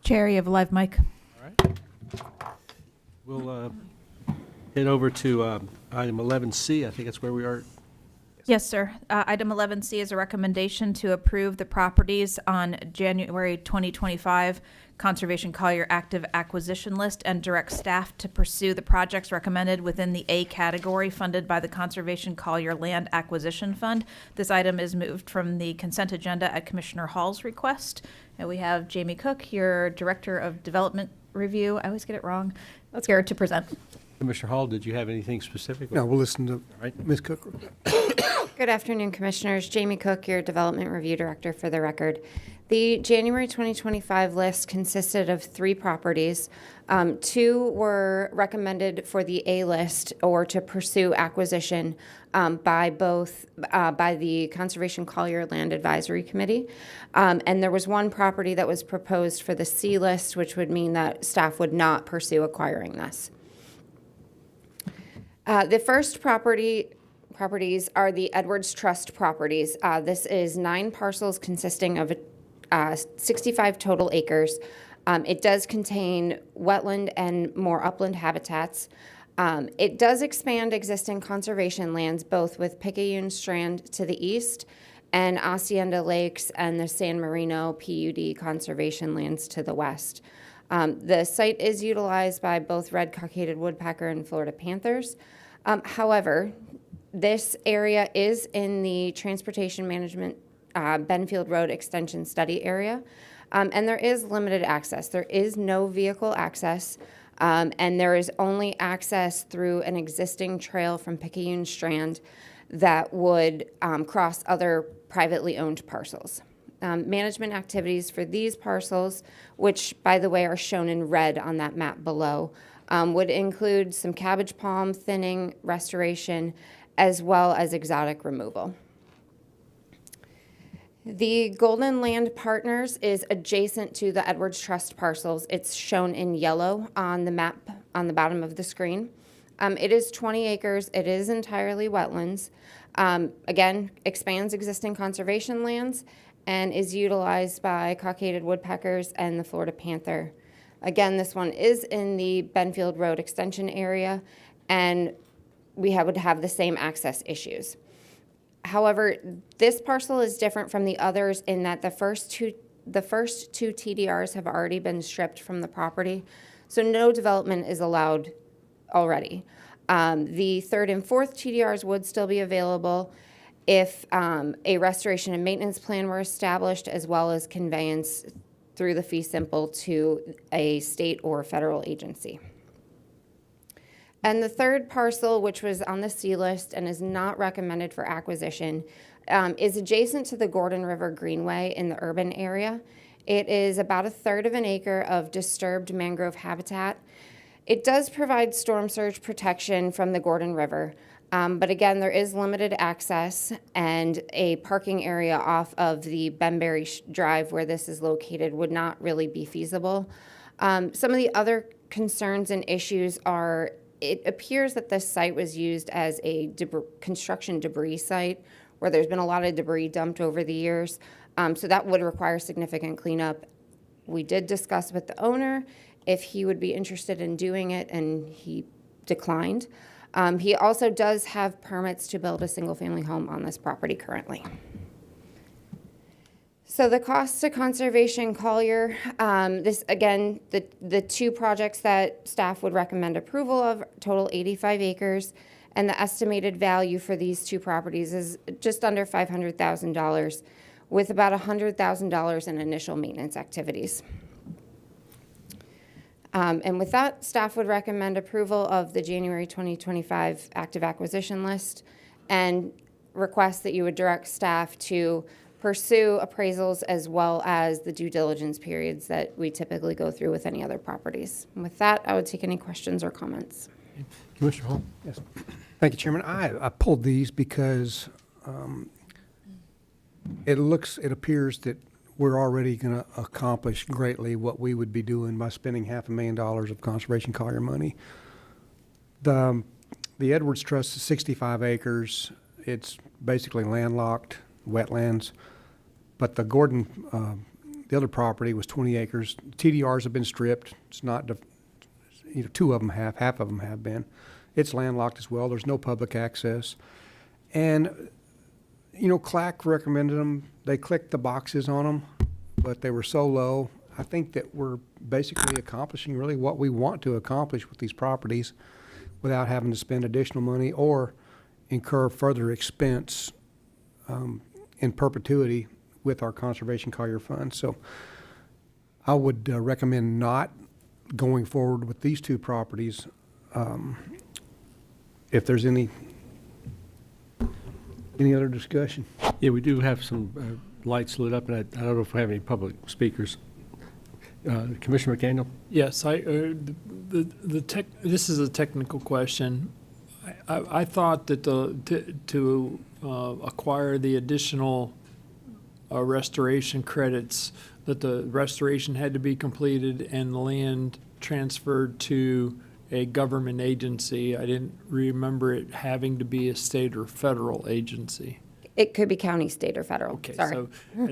Chair, you have a live mic. All right. We'll head over to item 11C. I think that's where we are. Yes, sir. Item 11C is a recommendation to approve the properties on January 2025 Conservation Collier active acquisition list and direct staff to pursue the projects recommended within the A category funded by the Conservation Collier Land Acquisition Fund. This item is moved from the consent agenda at Commissioner Hall's request. And we have Jamie Cook, your Director of Development Review. I always get it wrong. Let's here to present. Commissioner Hall, did you have anything specific? No, we'll listen to right. Ms. Cook. Good afternoon, Commissioners. Jamie Cook, your Development Review Director for the record. The January 2025 list consisted of 3 properties. 2 were recommended for the A list or to pursue acquisition by the Conservation Collier Land Advisory Committee. And there was 1 property that was proposed for the C list, which would mean that staff would not pursue acquiring this. The first properties are the Edwards Trust properties. This is 9 parcels consisting of 65 total acres. It does contain wetland and more upland habitats. It does expand existing conservation lands, both with Picayune Strand to the east and Hacienda Lakes and the San Marino PUD conservation lands to the west. The site is utilized by both red cockaded woodpecker and Florida panthers. However, this area is in the Transportation Management Benfield Road Extension Study area, and there is limited access. There is no vehicle access, and there is only access through an existing trail from Picayune Strand that would cross other privately owned parcels. Management activities for these parcels, which, by the way, are shown in red on that map below, would include some cabbage palm thinning, restoration, as well as exotic removal. The Golden Land Partners is adjacent to the Edwards Trust parcels. It's shown in yellow on the map on the bottom of the screen. It is 20 acres. It is entirely wetlands. Again, expands existing conservation lands and is utilized by cockaded woodpeckers and the Florida panther. Again, this one is in the Benfield Road Extension area, and we would have the same access issues. However, this parcel is different from the others in that the first two TDRs have already been stripped from the property, so no development is allowed already. The 3rd and 4th TDRs would still be available if a restoration and maintenance plan were established, as well as conveyance through the fee simple to a state or federal agency. And the 3rd parcel, which was on the C list and is not recommended for acquisition, is adjacent to the Gordon River Greenway in the urban area. It is about 1/3 of an acre of disturbed mangrove habitat. It does provide storm surge protection from the Gordon River, but again, there is limited access, and a parking area off of the Benberry Drive where this is located would not really be feasible. Some of the other concerns and issues are it appears that this site was used as a construction debris site where there's been a lot of debris dumped over the years. So that would require significant cleanup. We did discuss with the owner if he would be interested in doing it, and he declined. He also does have permits to build a single-family home on this property currently. So the cost to Conservation Collier, this again, the 2 projects that staff would recommend approval of total 85 acres, and the estimated value for these 2 properties is just under $500,000, with about $100,000 in initial maintenance activities. And with that, staff would recommend approval of the January 2025 active acquisition list and request that you would direct staff to pursue appraisals as well as the due diligence periods that we typically go through with any other properties. And with that, I would take any questions or comments. Commissioner Hall? Yes. Thank you, Chairman. I pulled these because it appears that we're already going to accomplish greatly what we would be doing by spending $500,000 of Conservation Collier money. The Edwards Trust is 65 acres. It's basically landlocked wetlands, but the Gordon the other property was 20 acres. TDRs have been stripped. It's not, two of them have, half of them have been. It's landlocked as well. There's no public access. And, CLAC recommended them. They clicked the boxes on them, but they were so low. I think that we're basically accomplishing really what we want to accomplish with these properties without having to spend additional money or incur further expense in perpetuity with our Conservation Collier Fund. So I would recommend not going forward with these two properties. If there's any other discussion. Yeah, we do have some lights lit up, and I don't know if we have any public speakers. Commissioner McDaniel? Yes, this is a technical question. I thought that to acquire the additional restoration credits, that the restoration had to be completed and the land transferred to a government agency. I didn't remember it having to be a state or federal agency. It could be county, state, or federal. Okay, Sorry. so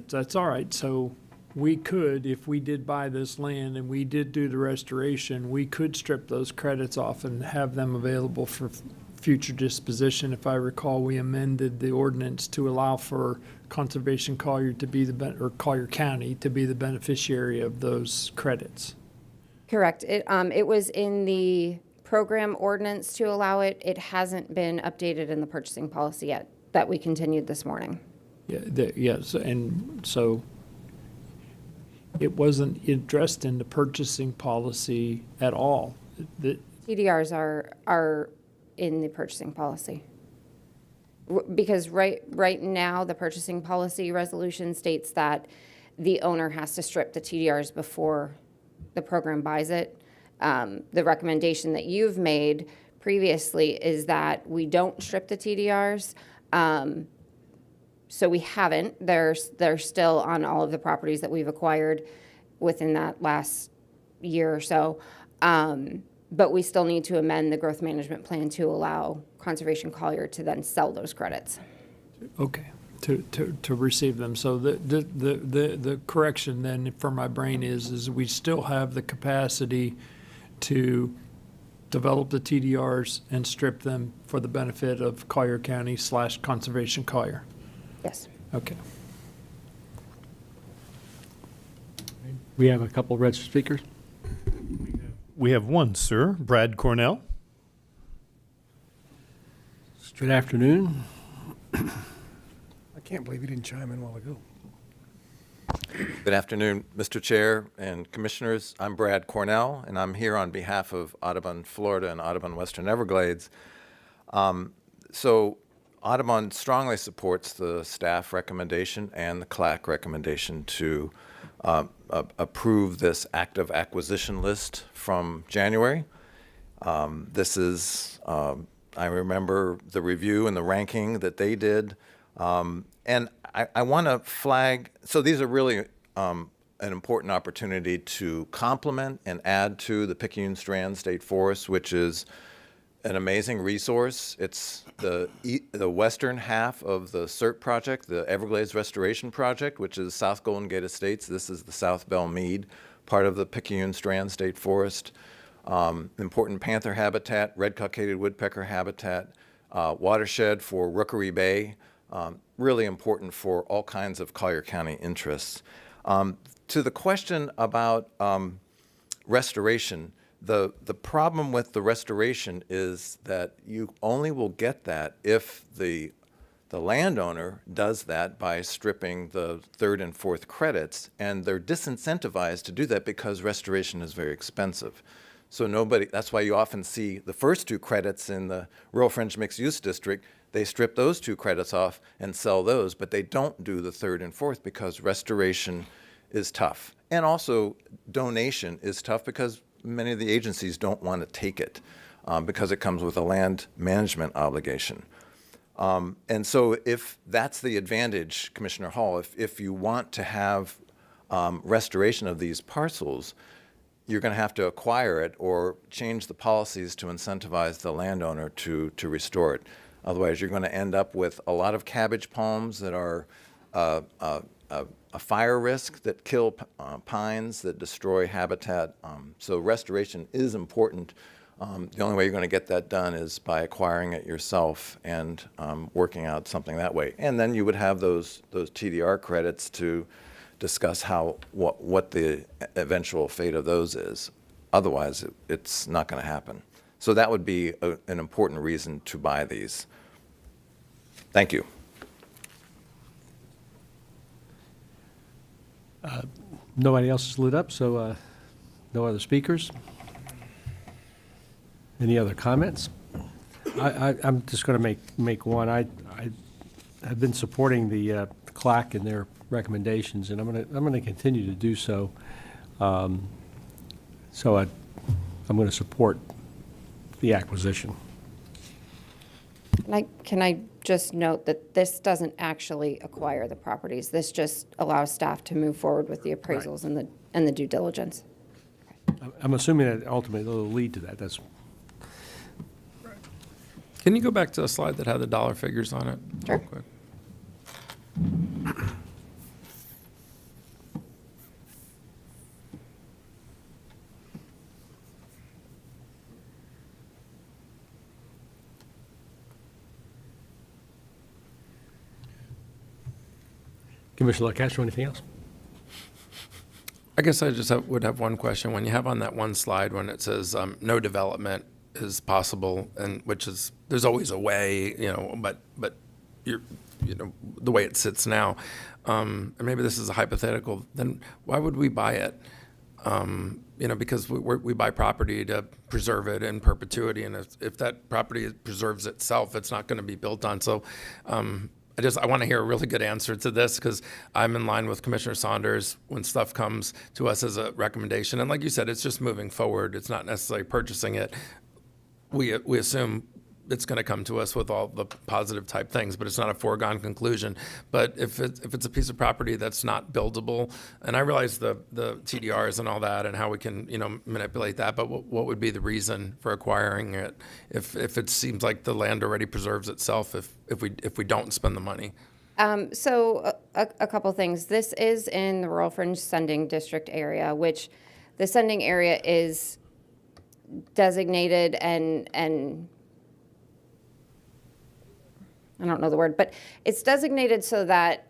that's all right. So we could, if we did buy this land and we did do the restoration, we could strip those credits off and have them available for future disposition. If I recall, we amended the ordinance to allow for Conservation Collier to be or Collier County to be the beneficiary of those credits. Correct. It was in the program ordinance to allow it. It hasn't been updated in the purchasing policy yet that we continued this morning. Yeah, yes, and so it wasn't addressed in the purchasing policy at all. TDRs are in the purchasing policy. Because right now, the purchasing policy resolution states that the owner has to strip the TDRs before the program buys it. The recommendation that you've made previously is that we don't strip the TDRs. So we haven't. They're still on all of the properties that we've acquired within that last year or so. But we still need to amend the growth management plan to allow Conservation Collier to then sell those credits. Okay, to receive them. So the correction then for my brain is we still have the capacity to develop the TDRs and strip them for the benefit of Collier County / Conservation Collier. Yes. Okay. We have a couple registered speakers. We have one, sir. Brad Cornell. Good afternoon. I can't believe he didn't chime in a while ago. Good afternoon, Mr. Chair and Commissioners. I'm Brad Cornell, and I'm here on behalf of Audubon, Florida and Audubon Western Everglades. So Audubon strongly supports the staff recommendation and the CLAC recommendation to approve this active acquisition list from January. This is, I remember the review and the ranking that they did. And I want to flag, so these are really an important opportunity to complement and add to the Picayune Strand State Forest, which is an amazing resource. It's the western half of the CERT project, the Everglades Restoration Project, which is South Golden Gate Estates. This is the South Bell Mead, part of the Picayune Strand State Forest. Important panther habitat, red cockaded woodpecker habitat, watershed for Rookery Bay. Really important for all kinds of Collier County interests. To the question about restoration, the problem with the restoration is that you only will get that if the landowner does that by stripping the third and fourth credits, and they're disincentivized to do that because restoration is very expensive. So that's why you often see the first two credits in the Rural Fringe Mixed Use District. They strip those two credits off and sell those, but they don't do the third and fourth because restoration is tough. And also donation is tough because many of the agencies don't want to take it because it comes with a land management obligation. And so if that's the advantage, Commissioner Hall, if you want to have restoration of these parcels, you're going to have to acquire it or change the policies to incentivize the landowner to restore it. Otherwise, you're going to end up with a lot of cabbage palms that are a fire risk that kill pines, that destroy habitat. So restoration is important. The only way you're going to get that done is by acquiring it yourself and working out something that way. And then you would have those TDR credits to discuss what the eventual fate of those is. Otherwise, it's not going to happen. So that would be an important reason to buy these. Thank you. Nobody else is lit up, so no other speakers. Any other comments? I'm just going to make one. I have been supporting the CLAC and their recommendations, and I'm going to continue to do so. So I'm going to support the acquisition. Can I just note that this doesn't actually acquire the properties? This just allows staff to move forward with the appraisals and the due diligence. I'm assuming that ultimately it'll lead to that. That's Can you go back to a slide that had the dollar figures on it? Sure. Real quick? Commissioner LaCastro, anything else? I guess I just would have one question. When you have on that one slide when it says no development is possible, and which is there's always a way, but you're the way it sits now, and maybe this is a hypothetical. Then why would we buy it? Because we buy property to preserve it in perpetuity, and if that property preserves itself, it's not going to be built on. So. I want to hear a really good answer to this because I'm in line with Commissioner Saunders when stuff comes to us as a recommendation. And like you said, it's just moving forward. It's not necessarily purchasing it. We assume it's going to come to us with all the positive type things, but it's not a foregone conclusion. But if it's a piece of property that's not buildable, and I realize the TDRs and all that and how we can manipulate that, but what would be the reason for acquiring it if it seems like the land already preserves itself if we don't spend the money? So a couple things. This is in the Rural Fringe Sending District area, which the sending area is designated and I don't know the word, but it's designated so that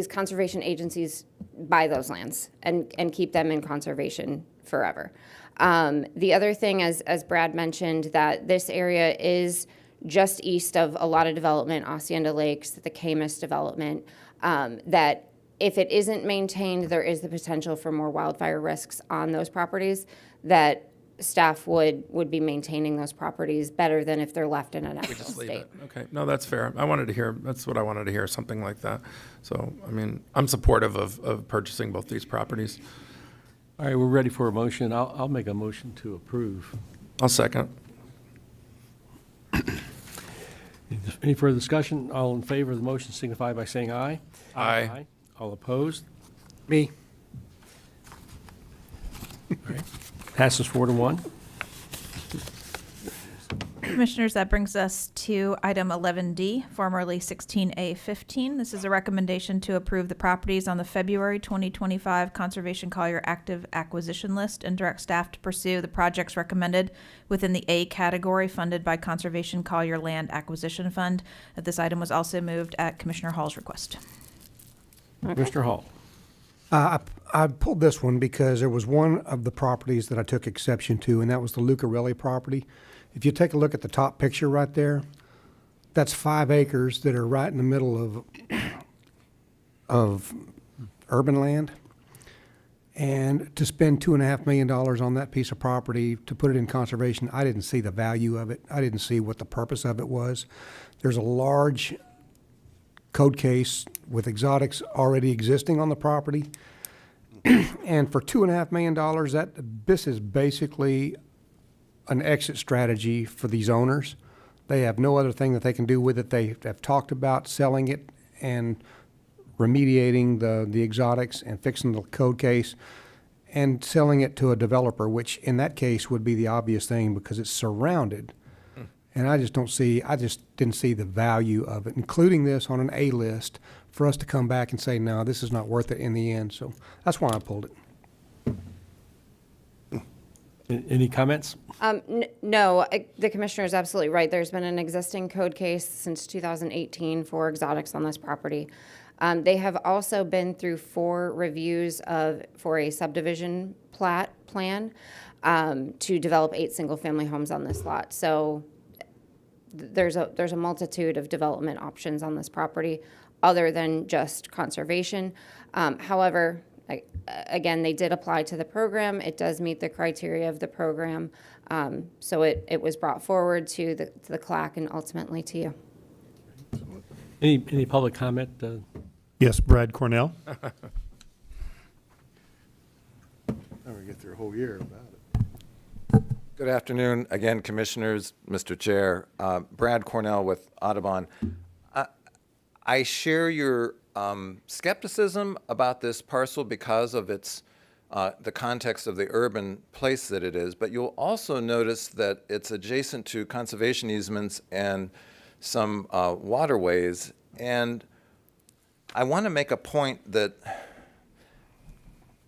conservation agencies buy those lands and keep them in conservation forever. The other thing, as Brad mentioned, that this area is just east of a lot of development, Hacienda Lakes, the Camus development, that if it isn't maintained, there is the potential for more wildfire risks on those properties, that staff would be maintaining those properties better than if they're left in a natural Just leave state. it. Okay, no, that's fair. That's what I wanted to hear, something like that. So, I'm supportive of purchasing both these properties. All right, we're ready for a motion. I'll make a motion to approve. I'll second. Any further discussion? All in favor of the motion signify by saying aye. Aye. All opposed? Me. All right. Passes 4-1. Commissioners, that brings us to item 11D, formerly 16A15. This is a recommendation to approve the properties on the February 2025 Conservation Collier active acquisition list and direct staff to pursue the projects recommended within the A category funded by Conservation Collier Land Acquisition Fund. This item was also moved at Commissioner Hall's request. Mr. Hall. I pulled this one because there was one of the properties that I took exception to, and that was the Lucarelli property. If you take a look at the top picture right there, that's 5 acres that are right in the middle of urban land. And to spend $2.5 million on that piece of property to put it in conservation, I didn't see the value of it. I didn't see what the purpose of it was. There's a large code case with exotics already existing on the property. And for $2.5 million, this is basically an exit strategy for these owners. They have no other thing that they can do with it. They have talked about selling it and remediating the exotics and fixing the code case and selling it to a developer, which in that case would be the obvious thing because it's surrounded. And I just didn't see the value of it, including this on an A list, for us to come back and say, no, this is not worth it in the end. So that's why I pulled it. Any comments? No, the commissioner is absolutely right. There's been an existing code case since 2018 for exotics on this property. They have also been through 4 reviews for a subdivision plan to develop 8 single-family homes on this lot. So there's a multitude of development options on this property other than just conservation. However, again, they did apply to the program. It does meet the criteria of the program. So it was brought forward to the CLAC and ultimately to you. Any public comment? Yes, Brad Cornell. Never get through a whole year about it. Good afternoon, again, Commissioners, Mr. Chair. Brad Cornell with Audubon. I share your skepticism about this parcel because of its the context of the urban place that it is, but you'll also notice that it's adjacent to conservation easements and some waterways. And I want to make a point that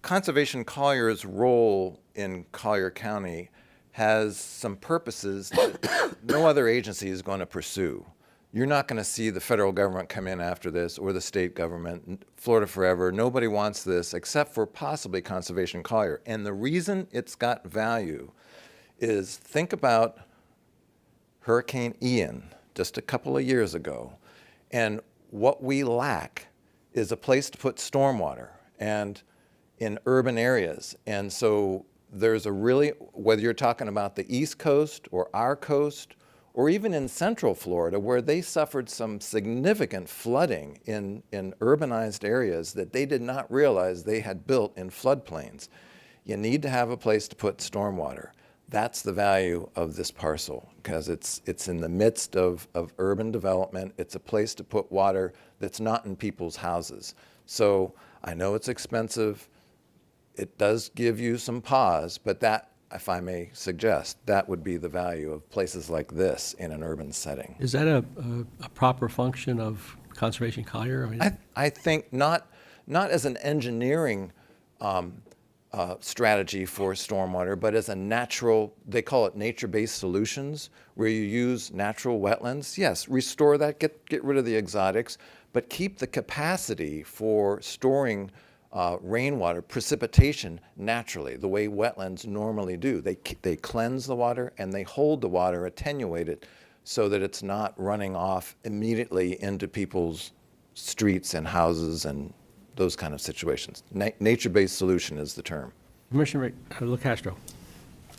Conservation Collier's role in Collier County has some purposes that no other agency is going to pursue. You're not going to see the federal government come in after this, or the state government, Florida Forever. Nobody wants this except for possibly Conservation Collier. And the reason it's got value is, think about Hurricane Ian just a couple of years ago. And what we lack is a place to put stormwater and in urban areas. And so there's a really, whether you're talking about the East Coast or our coast, or even in Central Florida, where they suffered some significant flooding in urbanized areas that they did not realize they had built in floodplains. You need to have a place to put stormwater. That's the value of this parcel, because it's in the midst of urban development. It's a place to put water that's not in people's houses. So I know it's expensive. It does give you some pause, but that, if I may suggest, that would be the value of places like this in an urban setting. Is that a proper function of Conservation Collier? I mean, I think not as an engineering strategy for stormwater, but as a natural, they call it nature-based solutions, where you use natural wetlands. Yes, restore that, get rid of the exotics, but keep the capacity for storing rainwater, precipitation naturally, the way wetlands normally do. They cleanse the water and they hold the water, attenuate it, so that it's not running off immediately into people's streets and houses and those kind of situations. Nature-based solution is the term. Commissioner LaCastro.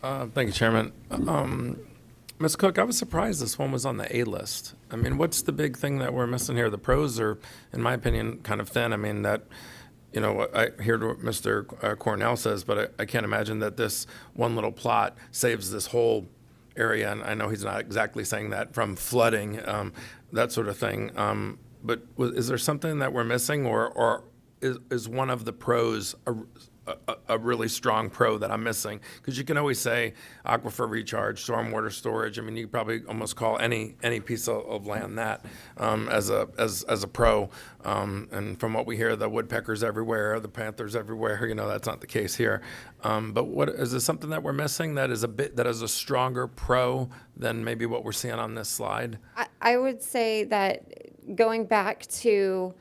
Thank you, Chairman. Ms. Cook, I was surprised this one was on the A list. I mean, what's the big thing that we're missing here? The pros are, in my opinion, kind of thin. I mean, that, you know, I hear what Mr. Cornell says, but I can't imagine that this one little plot saves this whole area. And I know he's not exactly saying that, from flooding, that sort of thing. But is there something that we're missing, or is one of the pros a really strong pro that I'm missing? Because you can always say aquifer recharge, stormwater storage. I mean, you could probably almost call any piece of land that as a pro. And from what we hear, the woodpeckers everywhere, the panthers everywhere. You know, that's not the case here. But what is there something that we're missing that is a stronger pro than maybe what we're seeing on this slide? I would say that going back to,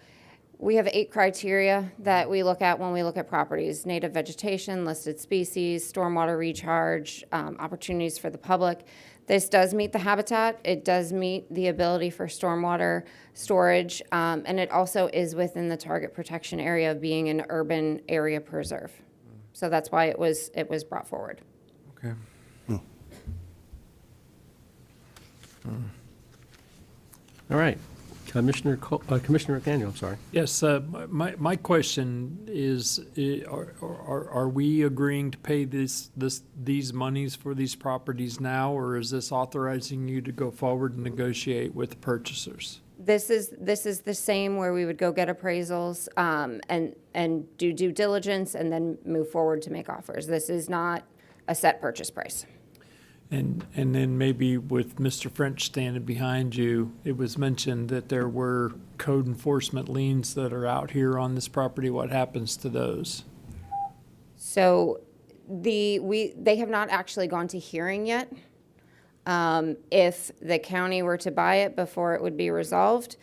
we have 8 criteria that we look at when we look at properties: native vegetation, listed species, stormwater recharge, opportunities for the public. This does meet the habitat. It does meet the ability for stormwater storage, and it also is within the target protection area of being an urban area preserve. So that's why it was brought forward. Okay. All right. Commissioner McDaniel, I'm sorry. Yes, my question is, are we agreeing to pay these monies for these properties now, or is this authorizing you to go forward and negotiate with the purchasers? This is the same, where we would go get appraisals and do due diligence and then move forward to make offers. This is not a set purchase price. And then maybe with Mr. French standing behind you, it was mentioned that there were code enforcement liens that are out here on this property. What happens to those? So they have not actually gone to hearing yet. If the county were to buy it before it would be resolved,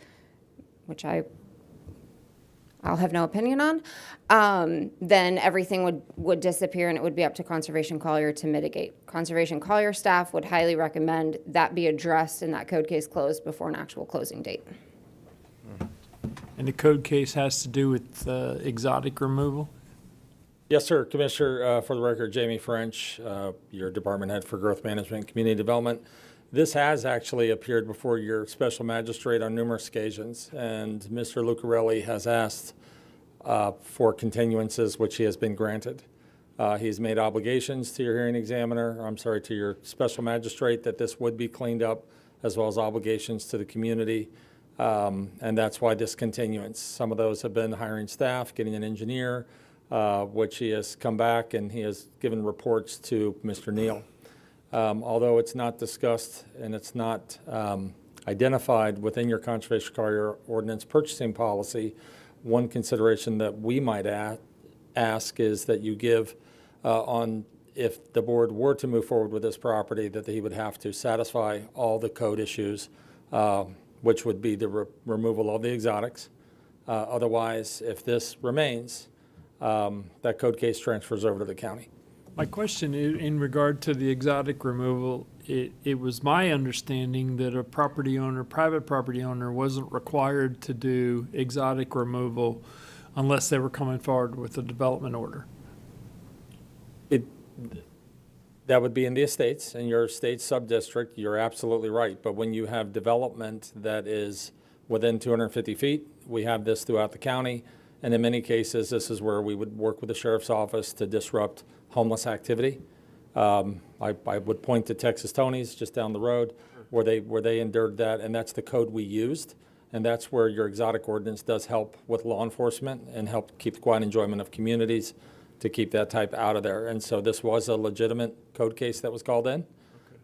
which I'll have no opinion on, then everything would disappear and it would be up to Conservation Collier to mitigate. Conservation Collier staff would highly recommend that be addressed and that code case closed before an actual closing date. And the code case has to do with exotic removal? Yes, sir. Commissioner, for the record, Jamie French, your department head for growth management and community development. This has actually appeared before your special magistrate on numerous occasions, and Mr. Lucarelli has asked for continuances, which he has been granted. He's made obligations to your hearing examiner, to your special magistrate, that this would be cleaned up, as well as obligations to the community, and that's why this continuance. Some of those have been hiring staff, getting an engineer, which he has come back and he has given reports to Mr. Neal. Although it's not discussed and it's not identified within your Conservation Collier ordinance purchasing policy, one consideration that we might ask is that you give if the board were to move forward with this property, that he would have to satisfy all the code issues, which would be the removal of the exotics. Otherwise, if this remains, that code case transfers over to the county. My question in regard to the exotic removal, it was my understanding that a private property owner wasn't required to do exotic removal unless they were coming forward with a development order. That would be in the estates, in your estate sub-district, you're absolutely right. But when you have development that is within 250 feet, we have this throughout the county. And in many cases, this is where we would work with the sheriff's office to disrupt homeless activity. I would point to Texas Tony's just down the road where they endured that, and that's the code we used. And that's where your exotic ordinance does help with law enforcement and help keep the quiet enjoyment of communities to keep that type out of there. And so this was a legitimate code case that was called in.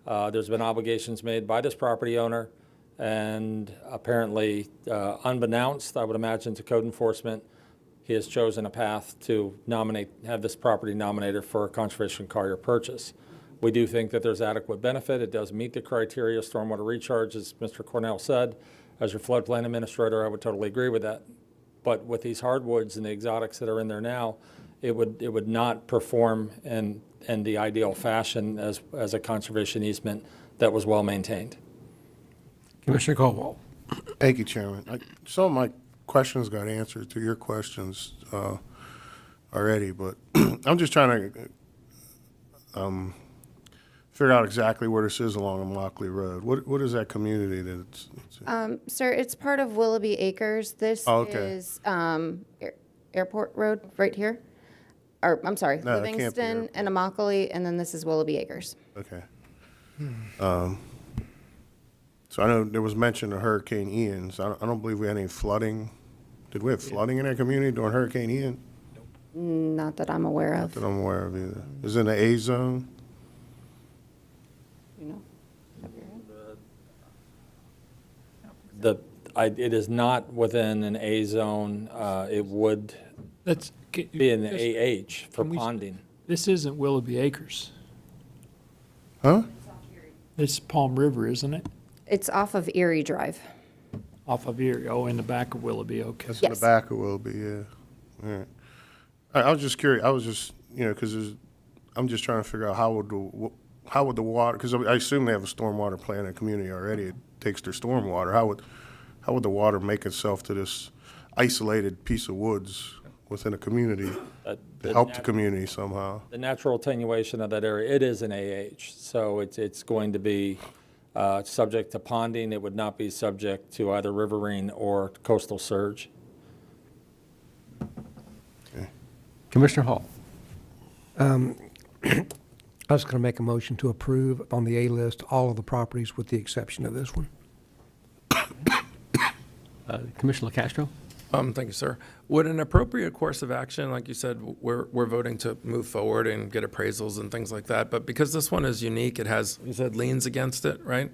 There's been obligations made by this property owner, and apparently unbeknownst, I would imagine, to code enforcement, he has chosen a path to have this property nominated for a Conservation Collier purchase. We do think that there's adequate benefit. It does meet the criteria of stormwater recharge, as Mr. Cornell said. As your floodplain administrator, I would totally agree with that. But with these hardwoods and the exotics that are in there now, it would not perform in the ideal fashion as a conservation easement that was well maintained. Commissioner Caldwell. Thank you, Chairman. Some of my questions got answered to your questions already, but I'm just trying to figure out exactly where this is along Lockley Road. What is that community that it's Sir, it's part of Willoughby Acres. This is Airport Road right here. Or, I'm sorry, No, it can't be Livingston Airport. and Immokalee, and then this is Willoughby Acres. Okay. So I know there was mention of Hurricane Ian, so I don't believe we had any flooding. Did we have flooding in that community during Hurricane Ian? Not that I'm aware of. That I'm aware of either. Is it in the A zone? You know? Top of your head? It is not within an A zone. It would That's be in the AH for Can we- ponding. This isn't Willoughby Acres. Huh? It's Palm River, isn't it? It's off of Erie Drive. Off of Erie. Oh, in the back of Willoughby. Okay. That's in the Yes. back it will be, yeah. All right. I was just curious, I was just, because I'm just trying to figure out how would the water, because I assume they have a stormwater plan in the community already. It takes their stormwater. How would the water make itself to this isolated piece of woods within a community to help the community somehow? The natural attenuation of that area, it is an AH, so it's going to be subject to ponding. It would not be subject to either riverine or coastal surge. Commissioner Hall. I was going to make a motion to approve on the A list all of the properties with the exception of this one. Commissioner Castro. Thank you, sir. Would an appropriate course of action, like you said, we're voting to move forward and get appraisals and things like that, but because this one is unique, it has, you said liens against it, right?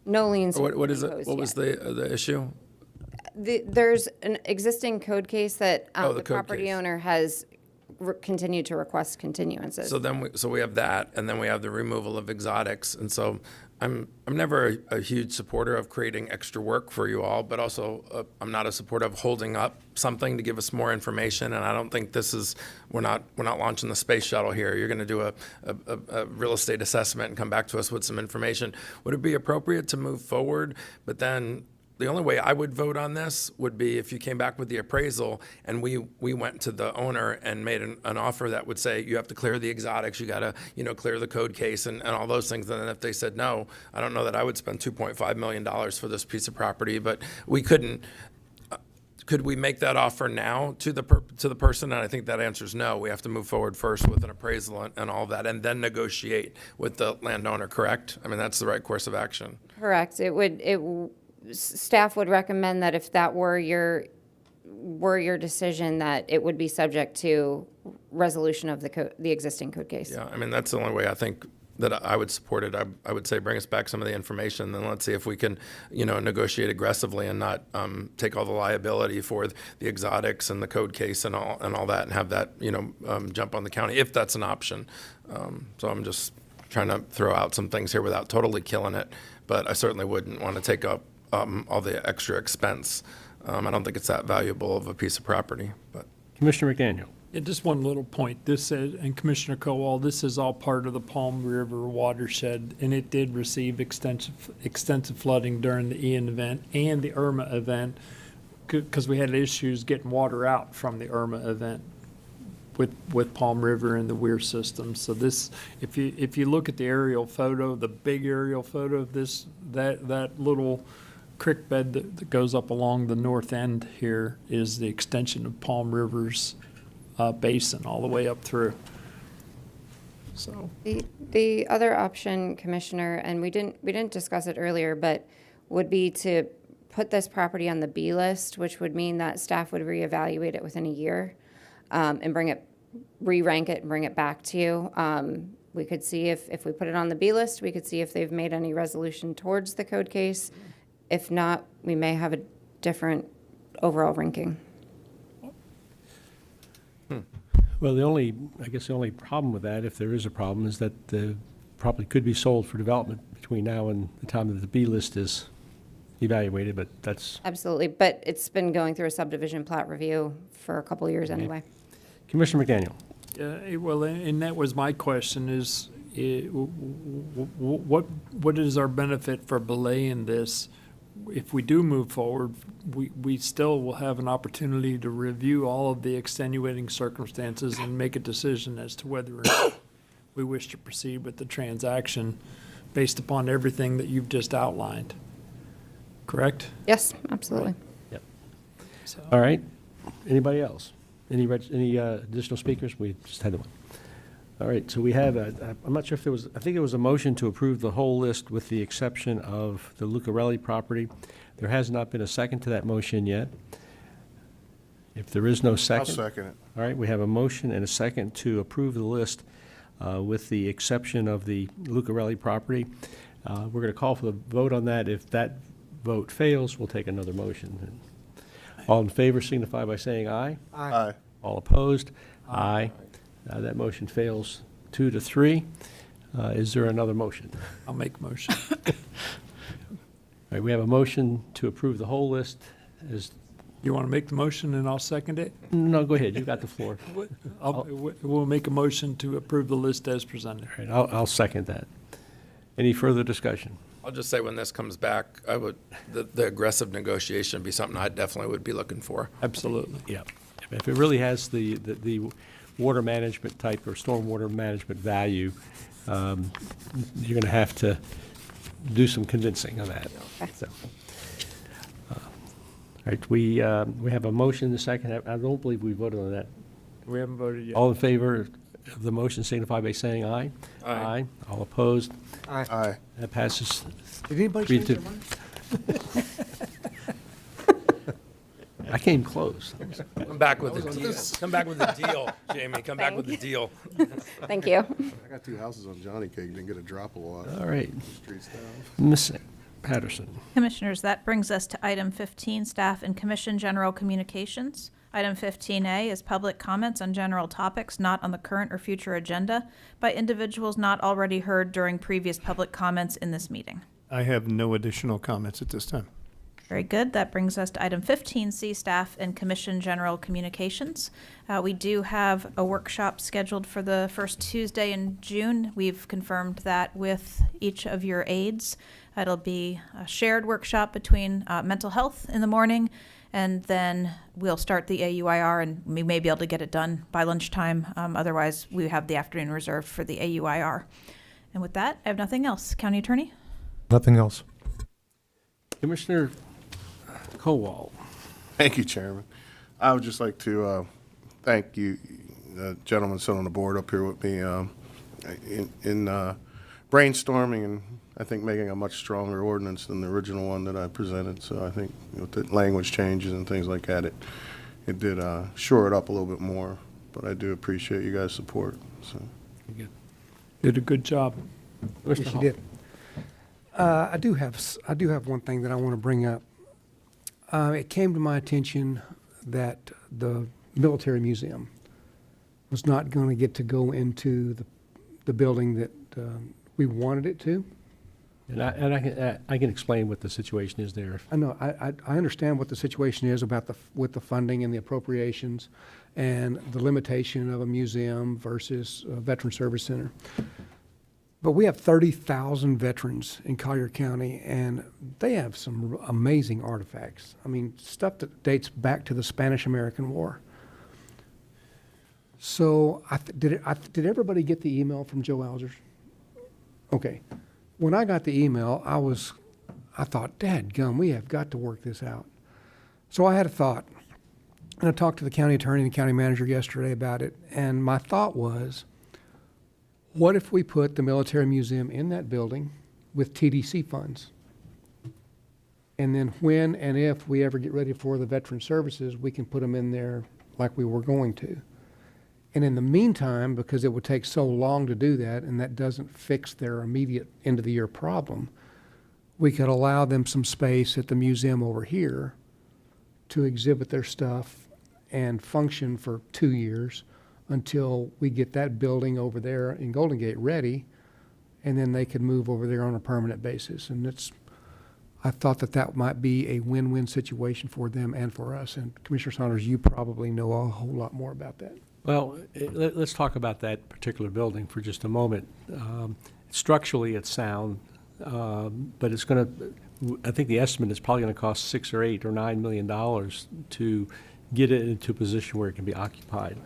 No liens. What is it? imposed What was yet. the issue? There's an existing code case that Oh, the the code property case. owner has continued to request continuances. So we have that, and then we have the removal of exotics, and so I'm never a huge supporter of creating extra work for you all, but also I'm not a supporter of holding up something to give us more information, and I don't think this is, we're not launching the space shuttle here. You're going to do a real estate assessment and come back to us with some information. Would it be appropriate to move forward, but then the only way I would vote on this would be if you came back with the appraisal and we went to the owner and made an offer that would say, you have to clear the exotics, you gotta, clear the code case and all those things. And then if they said no, I don't know that I would spend $2.5 million for this piece of property, but we couldn't. Could we make that offer now to the person? And I think that answer is no. We have to move forward first with an appraisal and all that, and then negotiate with the landowner, correct? I mean, that's the right course of action. Correct. Staff would recommend that if that were your decision, that it would be subject to resolution of the existing code case. Yeah, I mean, that's the only way I think that I would support it. I would say bring us back some of the information, then let's see if we can, negotiate aggressively and not take all the liability for the exotics and the code case and all that, and have that, jump on the county, if that's an option. So I'm just trying to throw out some things here without totally killing it, but I certainly wouldn't want to take up all the extra expense. I don't think it's that valuable of a piece of property, but. Commissioner McDaniel. Yeah, just one little point. This said, and Commissioner Kowal, this is all part of the Palm River watershed, and it did receive extensive flooding during the Ian event and the Irma event, because we had issues getting water out from the Irma event with Palm River and the Weir system. So this, if you look at the aerial photo, the big aerial photo of this, that little creek bed that goes up along the north end here is the extension of Palm River's basin all the way up through. So The other option, Commissioner, and we didn't discuss it earlier, but would be to put this property on the B list, which would mean that staff would reevaluate it within a year, and re-rank it and bring it back to you. We could see if we put it on the B list, we could see if they've made any resolution towards the code case. If not, we may have a different overall ranking. Well, I guess the only problem with that, if there is a problem, is that the property could be sold for development between now and the time that the B list is evaluated, but that's. Absolutely, but it's been going through a subdivision plat review for a couple of years anyway. Commissioner McDaniel. Well, and that was my question is, what is our benefit for belaying this? If we do move forward, we still will have an opportunity to review all of the extenuating circumstances and make a decision as to whether or not we wish to proceed with the transaction based upon everything that you've just outlined. Correct? Yes, absolutely. Yep. So, All right. Anybody else? Any additional speakers? We just had one. All right, so we have, I'm not sure if there was, I think it was a motion to approve the whole list with the exception of the Lucarelli property. There has not been a second to that motion yet. If there is no I'll second. second it. All right, we have a motion and a second to approve the list with the exception of the Lucarelli property. We're going to call for the vote on that. If that vote fails, we'll take another motion. All in favor signify by saying aye. Aye. All opposed? Aye. That motion fails 2-3. Is there another motion? I'll make a motion. All right, we have a motion to approve the whole list. You want to make the motion and I'll second it? No, go ahead, you got the floor. We'll make a motion to approve the list as presented. All right, I'll second that. Any further discussion? I'll just say when this comes back, the aggressive negotiation would be something I definitely would be looking for. Absolutely. Yeah. If it really has the water management type or stormwater management value, you're going to have to do some convincing on that. So, all right, we have a motion in the second. I don't believe we voted on that. We haven't voted yet. All in favor of the motion signify by saying aye. Aye. All opposed? Aye. That passes. Did anybody 3 change to their mind? I came close. Come back with a deal. Come back with a deal, Jamie. Come back with a deal. Thank you. I got 2 houses on Johnny Cake, didn't get a drop of water. All right. Street staff. Ms. Patterson. Commissioners, that brings us to item 15, Staff and Commission General Communications. Item 15A is public comments on general topics not on the current or future agenda by individuals not already heard during previous public comments in this meeting. I have no additional comments at this time. Very good. That brings us to item 15C, Staff and Commission General Communications. We do have a workshop scheduled for the first Tuesday in June. We've confirmed that with each of your aides. It'll be a shared workshop between mental health in the morning, and then we'll start the AUIR, and we may be able to get it done by lunchtime. Otherwise, we have the afternoon reserved for the AUIR. And with that, I have nothing else. County Attorney? Nothing else. Commissioner Kowal. Thank you, Chairman. I would just like to thank you, gentlemen sitting on the board up here with me, in brainstorming and I think making a much stronger ordinance than the original one that I presented. So I think with the language changes and things like that, it did shore it up a little bit more. But I do appreciate you guys' support. So. Did a good job. Yes, you did. I do have one thing that I want to bring up. It came to my attention that the military museum was not going to get to go into the building that we wanted it to. And I can explain what the situation is there. I know. I understand what the situation is about with the funding and the appropriations and the limitation of a museum versus a veteran service center. But we have 30,000 veterans in Collier County, and they have some amazing artifacts. I mean, stuff that dates back to the Spanish-American War. So did everybody get the email from Joe Algers? Okay. When I got the email, I thought, dadgum, we have got to work this out. So I had a thought, and I talked to the county attorney and the county manager yesterday about it, and my thought was, what if we put the military museum in that building with TDC funds? And then when and if we ever get ready for the veteran services, we can put them in there like we were going to. And in the meantime, because it would take so long to do that, and that doesn't fix their immediate end of the year problem, we could allow them some space at the museum over here to exhibit their stuff and function for 2 years until we get that building over there in Golden Gate ready, and then they could move over there on a permanent basis. And I thought that might be a win-win situation for them and for us. And Commissioner Saunders, you probably know a whole lot more about that. Well, let's talk about that particular building for just a moment. Structurally, it's sound, but it's going to, I think the estimate is probably going to cost $6 or $8 or $9 million to get it into a position where it can be occupied.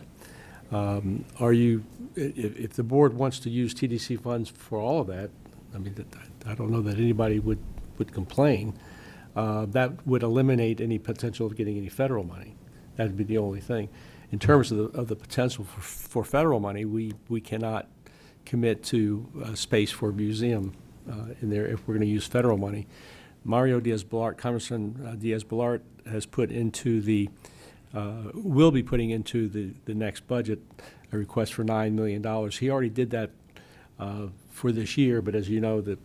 If the board wants to use TDC funds for all of that, I mean, I don't know that anybody would complain. That would eliminate any potential of getting any federal money. That would be the only thing. In terms of the potential for federal money, we cannot commit to space for a museum in there if we're going to use federal money. Mario Diaz-Balart, Congressman Diaz-Balart has put into will be putting into the next budget a request for $9 million. He already did that for this year, but as you know, the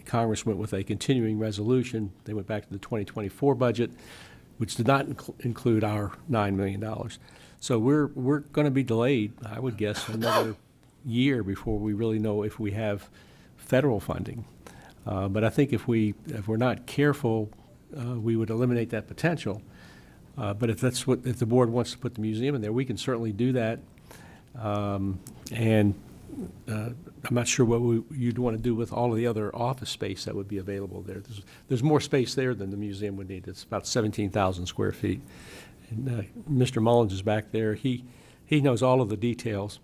Congress went with a continuing resolution. They went back to the 2024 budget, which did not include our $9 million. So we're going to be delayed, I would guess, another year before we really know if we have federal funding. But I think if we're not careful, we would eliminate that potential. But if the board wants to put the museum in there, we can certainly do that. And I'm not sure what you'd want to do with all of the other office space that would be available there. There's more space there than the museum would need. It's about 17,000 square feet. And Mr. Mullins is back there. He knows all of the details.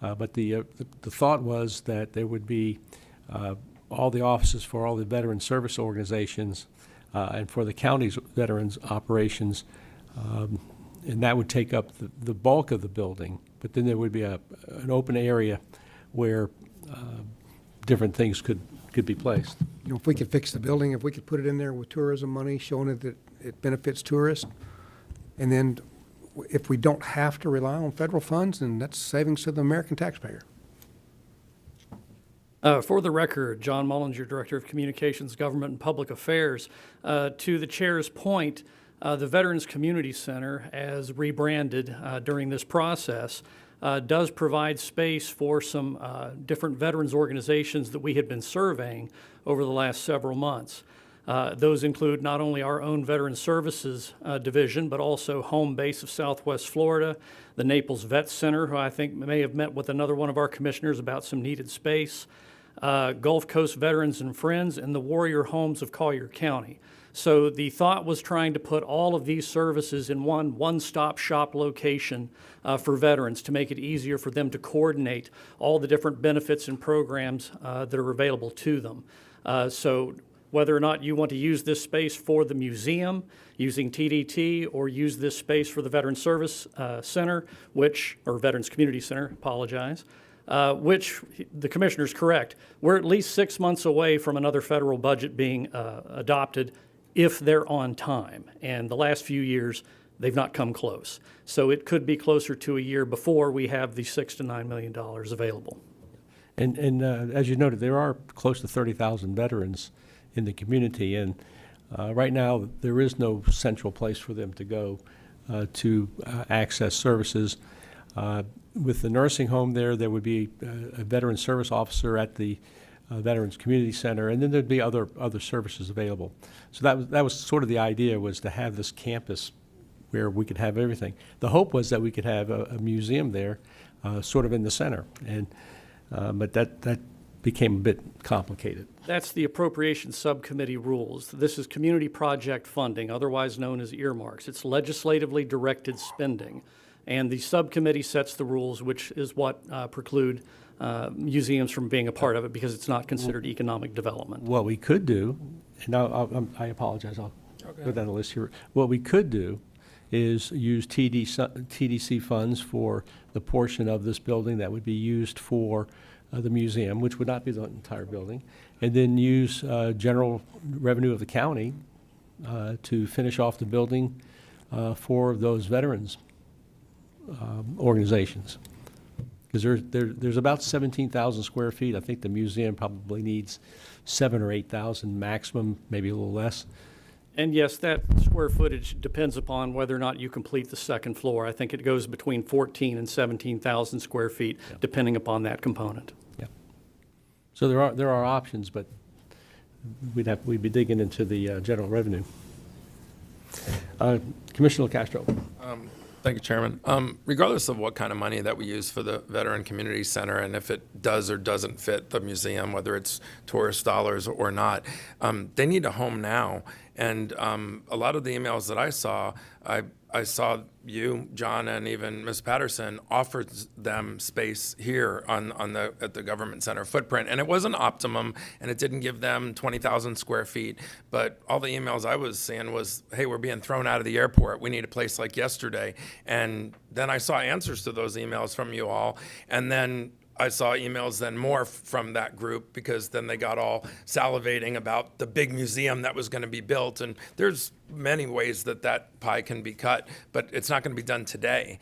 But the thought was that there would be all the offices for all the veteran service organizations and for the county's veterans operations. And that would take up the bulk of the building. But then there would be an open area where different things could be placed. You know, if we could fix the building, if we could put it in there with tourism money, showing it that it benefits tourists, And then if we don't have to rely on federal funds, then that's savings to the American taxpayer. For the record, John Mullinger, Director of Communications, Government, and Public Affairs. To the chair's point, the Veterans Community Center, as rebranded during this process, does provide space for some different veterans organizations that we had been surveying over the last several months. Those include not only our own Veterans Services Division, but also Home Base of Southwest Florida, the Naples Vet Center, who I think may have met with another one of our commissioners about some needed space, Gulf Coast Veterans and Friends, and the Warrior Homes of Collier County. So the thought was trying to put all of these services in one-stop shop location for veterans to make it easier for them to coordinate all the different benefits and programs that are available to them. So whether or not you want to use this space for the museum using TDT or use this space for the Veterans Service Center, or Veterans Community Center, apologize, which the commissioner's correct. We're at least 6 months away from another federal budget being adopted if they're on time. And the last few years, they've not come close. So it could be closer to a year before we have the $6 to $9 million available. And as you noted, there are close to 30,000 veterans in the community, and right now there is no central place for them to go to access services. With the nursing home there would be a veteran service officer at the Veterans Community Center, and then there'd be other services available. So that was sort of the idea, was to have this campus where we could have everything. The hope was that we could have a museum there, sort of in the center, and but that became a bit complicated. That's the Appropriations Subcommittee rules. This is community project funding, otherwise known as earmarks. It's legislatively directed spending. And the subcommittee sets the rules, which is what preclude museums from being a part of it because it's not considered economic development. What we could do, and I apologize, I'll go down the list here. What we could do is use TDC funds for the portion of this building that would be used for the museum, which would not be the entire building, and then use general revenue of the county to finish off the building for those veterans organizations. Because there's about 17,000 square feet. I think the museum probably needs 7,000 or 8,000 maximum, maybe a little less. And yes, that square footage depends upon whether or not you complete the second floor. I think it goes between 14 and 17,000 square feet, depending upon that component. Yeah. So there are options, but we'd be digging into the general revenue. Commissioner Castro. Thank you, Chairman. Regardless of what kind of money that we use for the Veteran Community Center, and if it does or doesn't fit the museum, whether it's tourist dollars or not, they need a home now. And a lot of the emails that I saw you, John, and even Ms. Patterson offered them space here at the government center footprint, and it wasn't optimum, and it didn't give them 20,000 square feet. But all the emails I was seeing was, "Hey, we're being thrown out of the airport. We need a place like yesterday." And then I saw answers to those emails from you all, and then I saw emails then more from that group, because then they got all salivating about the big museum that was going to be built. And there's many ways that pie can be cut, but it's not going to be done today.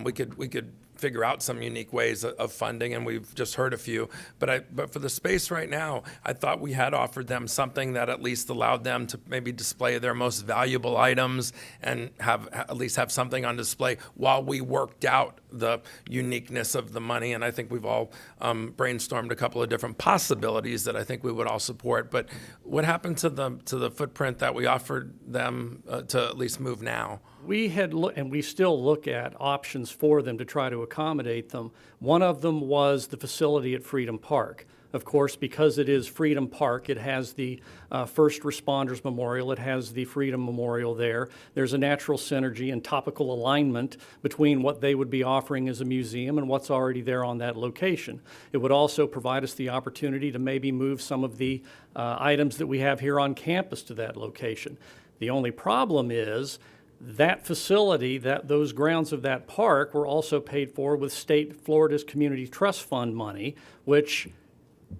We could figure out some unique ways of funding, and we've just heard a few. But for the space right now, I thought we had offered them something that at least allowed them to maybe display their most valuable items and at least have something on display while we worked out the uniqueness of the money. And I think we've all brainstormed a couple of different possibilities that I think we would all support. But what happened to the footprint that we offered them to at least move now? We had and we still look at options for them to try to accommodate them. One of them was the facility at Freedom Park. Of course, because it is Freedom Park, it has the First Responders Memorial, it has the Freedom Memorial there. There's a natural synergy and topical alignment between what they would be offering as a museum and what's already there on that location. It would also provide us the opportunity to maybe move some of the items that we have here on campus to that location. The only problem is that facility, those grounds of that park were also paid for with Florida's Community Trust Fund money, which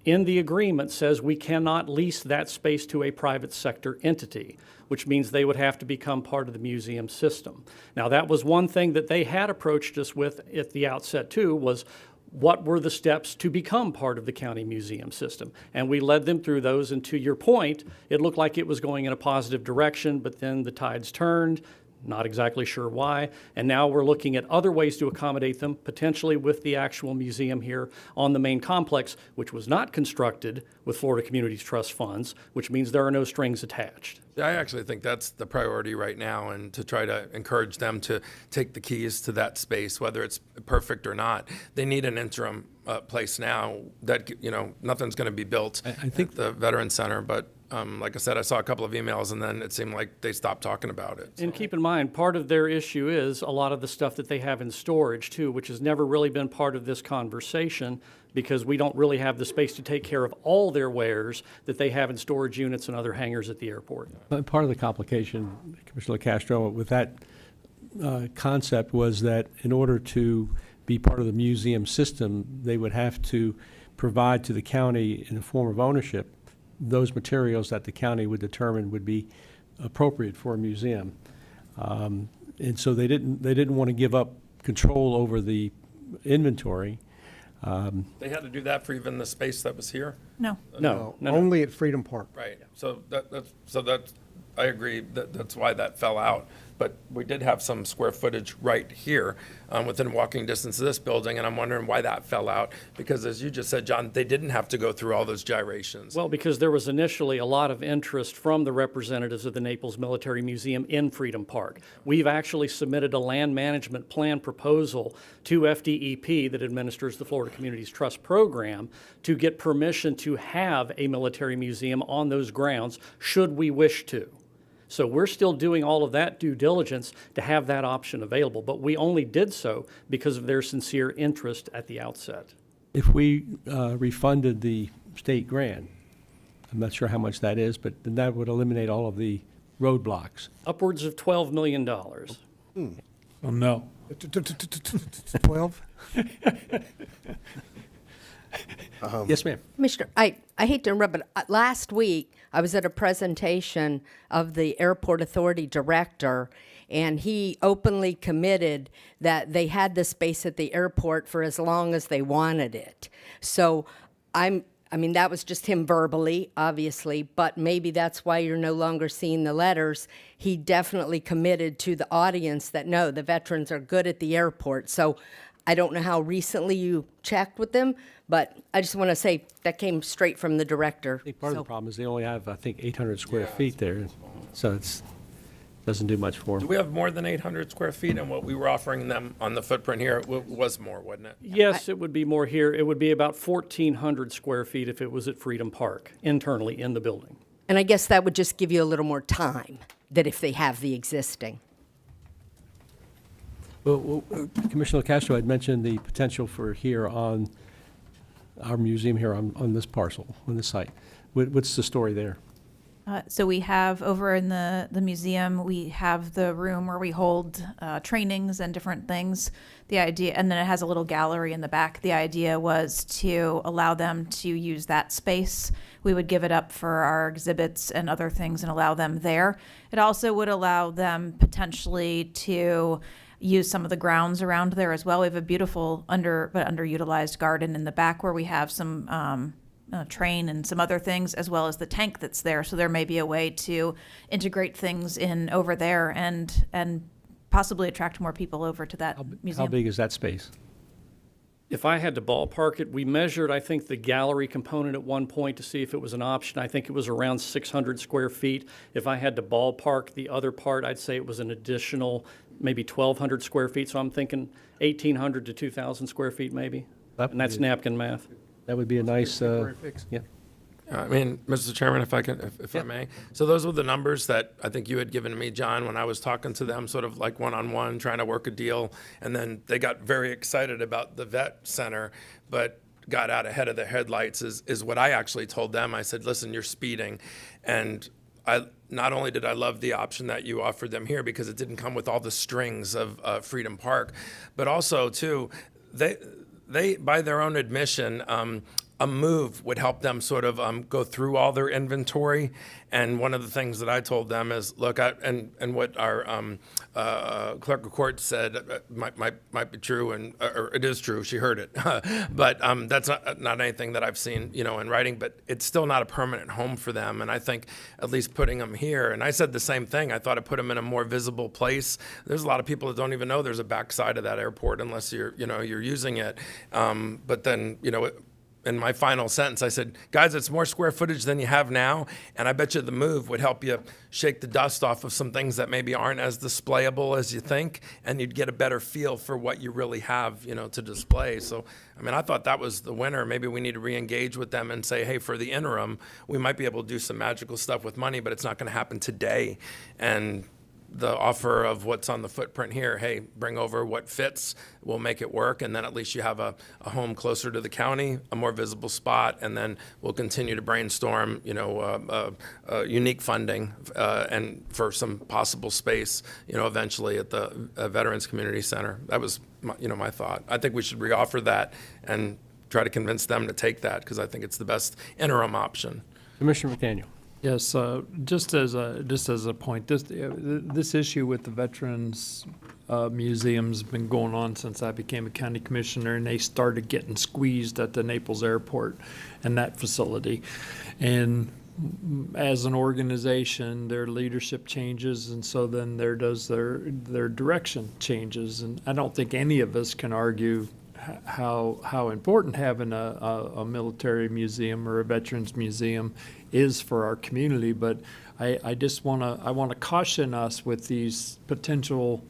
in the agreement says we cannot lease that space to a private sector entity, which means they would have to become part of the museum system. Now, that was one thing that they had approached us with at the outset too, was what were the steps to become part of the county museum system? And we led them through those, and to your point, it looked like it was going in a positive direction, but then the tides turned. Not exactly sure why. And now we're looking at other ways to accommodate them, potentially with the actual museum here on the main complex, which was not constructed with Florida Communities Trust funds, which means there are no strings attached. I actually think that's the priority right now, and to try to encourage them to take the keys to that space, whether it's perfect or not. They need an interim place now that, nothing's going to be built I think at the Veterans Center, but like I said, I saw a couple of emails and then it seemed like they stopped talking about it. And keep in mind, part of their issue is a lot of the stuff that they have in storage too, which has never really been part of this conversation because we don't really have the space to take care of all their wares that they have in storage units and other hangars at the airport. But part of the complication, Commissioner Castro, with that concept was that in order to be part of the museum system, they would have to provide to the county in the form of ownership those materials that the county would determine would be appropriate for a museum. And so they didn't want to give up control over the inventory. They had to do that for even the space that was here? No. No. Only at Freedom Park. Right. So that's I agree that's why that fell out. But we did have some square footage right here within walking distance of this building, and I'm wondering why that fell out. Because as you just said, John, they didn't have to go through all those gyrations. Well, because there was initially a lot of interest from the representatives of the Naples Military Museum in Freedom Park. We've actually submitted a land management plan proposal to FDEP that administers the Florida Communities Trust program to get permission to have a military museum on those grounds should we wish to. So we're still doing all of that due diligence to have that option available, but we only did so because of their sincere interest at the outset. If we refunded the state grant, I'm not sure how much that is, but then that would eliminate all of the roadblocks. Upwards of $12 million. Oh, no. 12? Yes, ma'am. Commissioner, I hate to interrupt, but last week I was at a presentation of the Airport Authority Director, and he openly committed that they had the space at the airport for as long as they wanted it. So I mean, that was just him verbally, obviously, but maybe that's why you're no longer seeing the letters. He definitely committed to the audience that, no, the veterans are good at the airport. So I don't know how recently you checked with them, but I just want to say that came straight from the director. I think part of the problem is they only have, I think, 800 square feet there, so it's doesn't do much for Do them. we have more than 800 square feet? And what we were offering them on the footprint here was more, wasn't it? Yes, it would be more here. It would be about 1,400 square feet if it was at Freedom Park, internally in the building. And I guess that would just give you a little more time than if they have the existing. Well, Commissioner Castro had mentioned the potential for here on our museum here on this parcel, on this site. What's the story there? So we have over in the museum, we have the room where we hold trainings and different things. The idea, and then it has a little gallery in the back. The idea was to allow them to use that space. We would give it up for our exhibits and other things and allow them there. It also would allow them potentially to use some of the grounds around there as well. We have a beautiful underutilized garden in the back where we have some train and some other things, as well as the tank that's there. So there may be a way to integrate things in over there and possibly attract more people over to that museum. How big is that space? If I had to ballpark it, we measured, I think, the gallery component at one point to see if it was an option. I think it was around 600 square feet. If I had to ballpark the other part, I'd say it was an additional maybe 1,200 square feet. So I'm thinking 1,800 to 2,000 square feet maybe. And that's napkin math. That would be a nice, yeah. I mean, Mr. Chairman, if I can, if I may. So those were the numbers that I think you had given me, John, when I was talking to them, sort of like one-on-one, trying to work a deal. And then they got very excited about the vet center, but got out ahead of the headlights is what I actually told them. I said, listen, you're speeding. And not only did I love the option that you offered them here because it didn't come with all the strings of Freedom Park, but also, too, they by their own admission, a move would help them sort of go through all their inventory. And one of the things that I told them is, look, and what our clerk of court said might be true, and or it is true. She heard it, but that's not anything that I've seen, in writing. But it's still not a permanent home for them. And I think at least putting them here. And I said the same thing. I thought I'd put them in a more visible place. There's a lot of people that don't even know there's a backside of that airport unless you're using it. But then, in my final sentence, I said, guys, it's more square footage than you have now, and I bet you the move would help you shake the dust off of some things that maybe aren't as displayable as you think, and you'd get a better feel for what you really have, to display. So, I thought that was the winner. Maybe we need to re-engage with them and say, hey, for the interim, we might be able to do some magical stuff with money, but it's not going to happen today. And the offer of what's on the footprint here, hey, bring over what fits, we'll make it work, and then at least you have a home closer to the county, a more visible spot, and then we'll continue to brainstorm, unique funding and for some possible space, eventually at the Veterans Community Center. That was, my thought. I think we should reoffer that and try to convince them to take that, because I think it's the best interim option. Commissioner McDaniel. Yes, just as a point, this issue with the Veterans Museum's been going on since I became a county commissioner, and they started getting squeezed at the Naples Airport and that facility. And as an organization, their leadership changes, and so then their direction changes. And I don't think any of us can argue how important having a military museum or a veterans museum is for our community, but I just want to caution us with these potential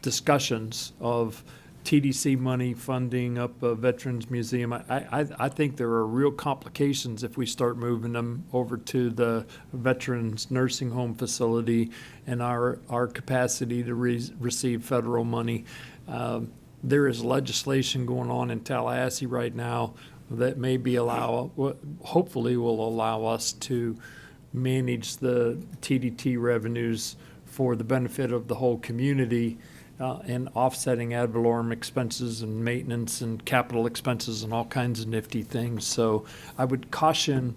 discussions of TDC money funding up a veterans museum. I think there are real complications if we start moving them over to the veterans nursing home facility and our capacity to receive federal money. There is legislation going on in Tallahassee right now that hopefully will allow us to manage the TDT revenues for the benefit of the whole community, and offsetting ad valorem expenses and maintenance and capital expenses and all kinds of nifty things. So I would caution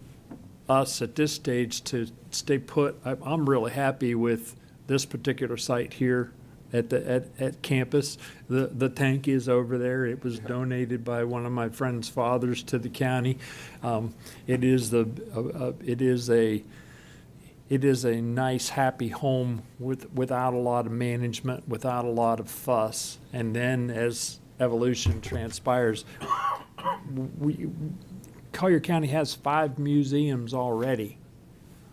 us at this stage to stay put. I'm really happy with this particular site here at campus. The tank is over there. It was donated by one of my friend's fathers to the county. It is a nice, happy home without a lot of management, without a lot of fuss. And then as evolution transpires, Collier County has 5 museums already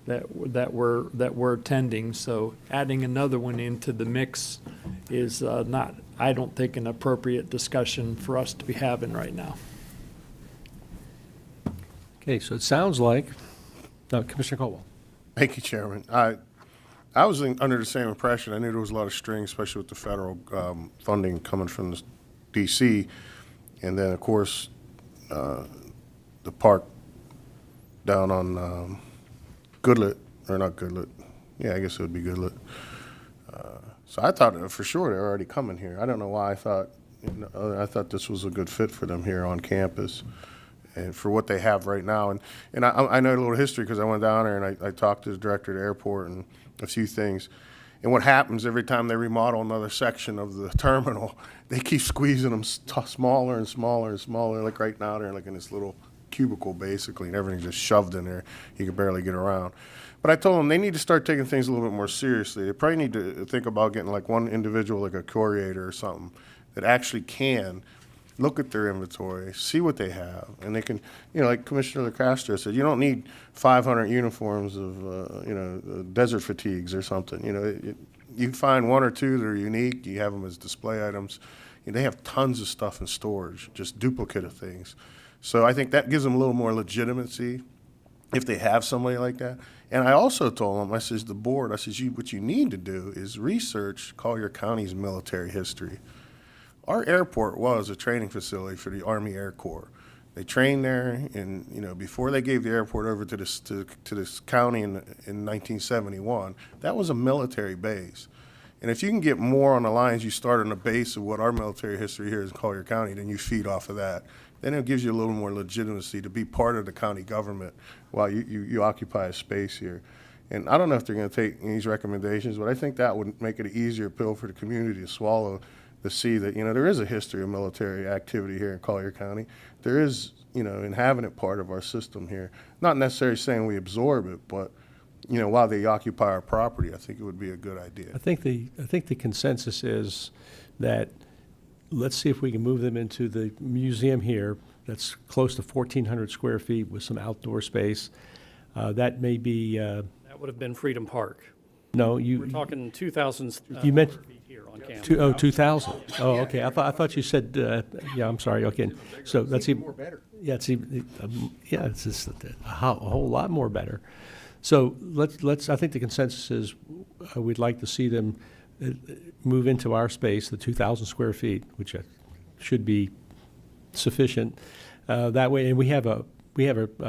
that we're attending. So adding another one into the mix is not, I don't think, an appropriate discussion for us to be having right now. Okay, so it sounds like, Commissioner Caldwell. Thank you, Chairman. I was under the same impression. I knew there was a lot of strings, especially with the federal funding coming from the D.C. And then, of course, the park down on Goodlet, or not Goodlet. Yeah, I guess it would be Goodlet. So I thought for sure they're already coming here. I don't know why I thought this was a good fit for them here on campus and for what they have right now. And I know a little history because I went down there and I talked to the director of the airport and a few things. And what happens every time they remodel another section of the terminal, they keep squeezing them smaller and smaller and smaller. Like right now, they're like in this little cubicle basically, and everything's just shoved in there. You can barely get around. But I told them they need to start taking things a little bit more seriously. They probably need to think about getting like one individual, like a curator or something, that actually can look at their inventory, see what they have, and they can, like Commissioner LaCastro said, you don't need 500 uniforms of, desert fatigues or something. You find one or two that are unique. You have them as display items. They have tons of stuff in storage, just duplicate of things. So I think that gives them a little more legitimacy if they have somebody like that. And I also told them, I says, the board, I says, what you need to do is research Collier County's military history. Our airport was a training facility for the Army Air Corps. They trained there, and before they gave the airport over to this county in 1971, that was a military base. And if you can get more on the lines you start on the base of what our military history here is in Collier County, then you feed off of that. then it gives you a little more legitimacy to be part of the county government while you occupy a space here. And I don't know if they're going to take these recommendations, but I think that would make it an easier pill for the community to swallow, to see that, there is a history of military activity here in Collier County. There is, inhabitant part of our system here. Not necessarily saying we absorb it, but, while they occupy our property, I think it would be a good idea. I think the consensus is that let's see if we can move them into the museum here. That's close to 1,400 square feet with some outdoor space. That may be, That would have been Freedom Park. no, We're talking 2,000 you meant square feet here on campus. 2,000. Oh, okay. I thought you said, yeah, I'm sorry. Okay. So that's even more better. Yeah, it's just a whole lot more better. So I think the consensus is we'd like to see them move into our space, the 2,000 square feet, which should be sufficient. That way, and we have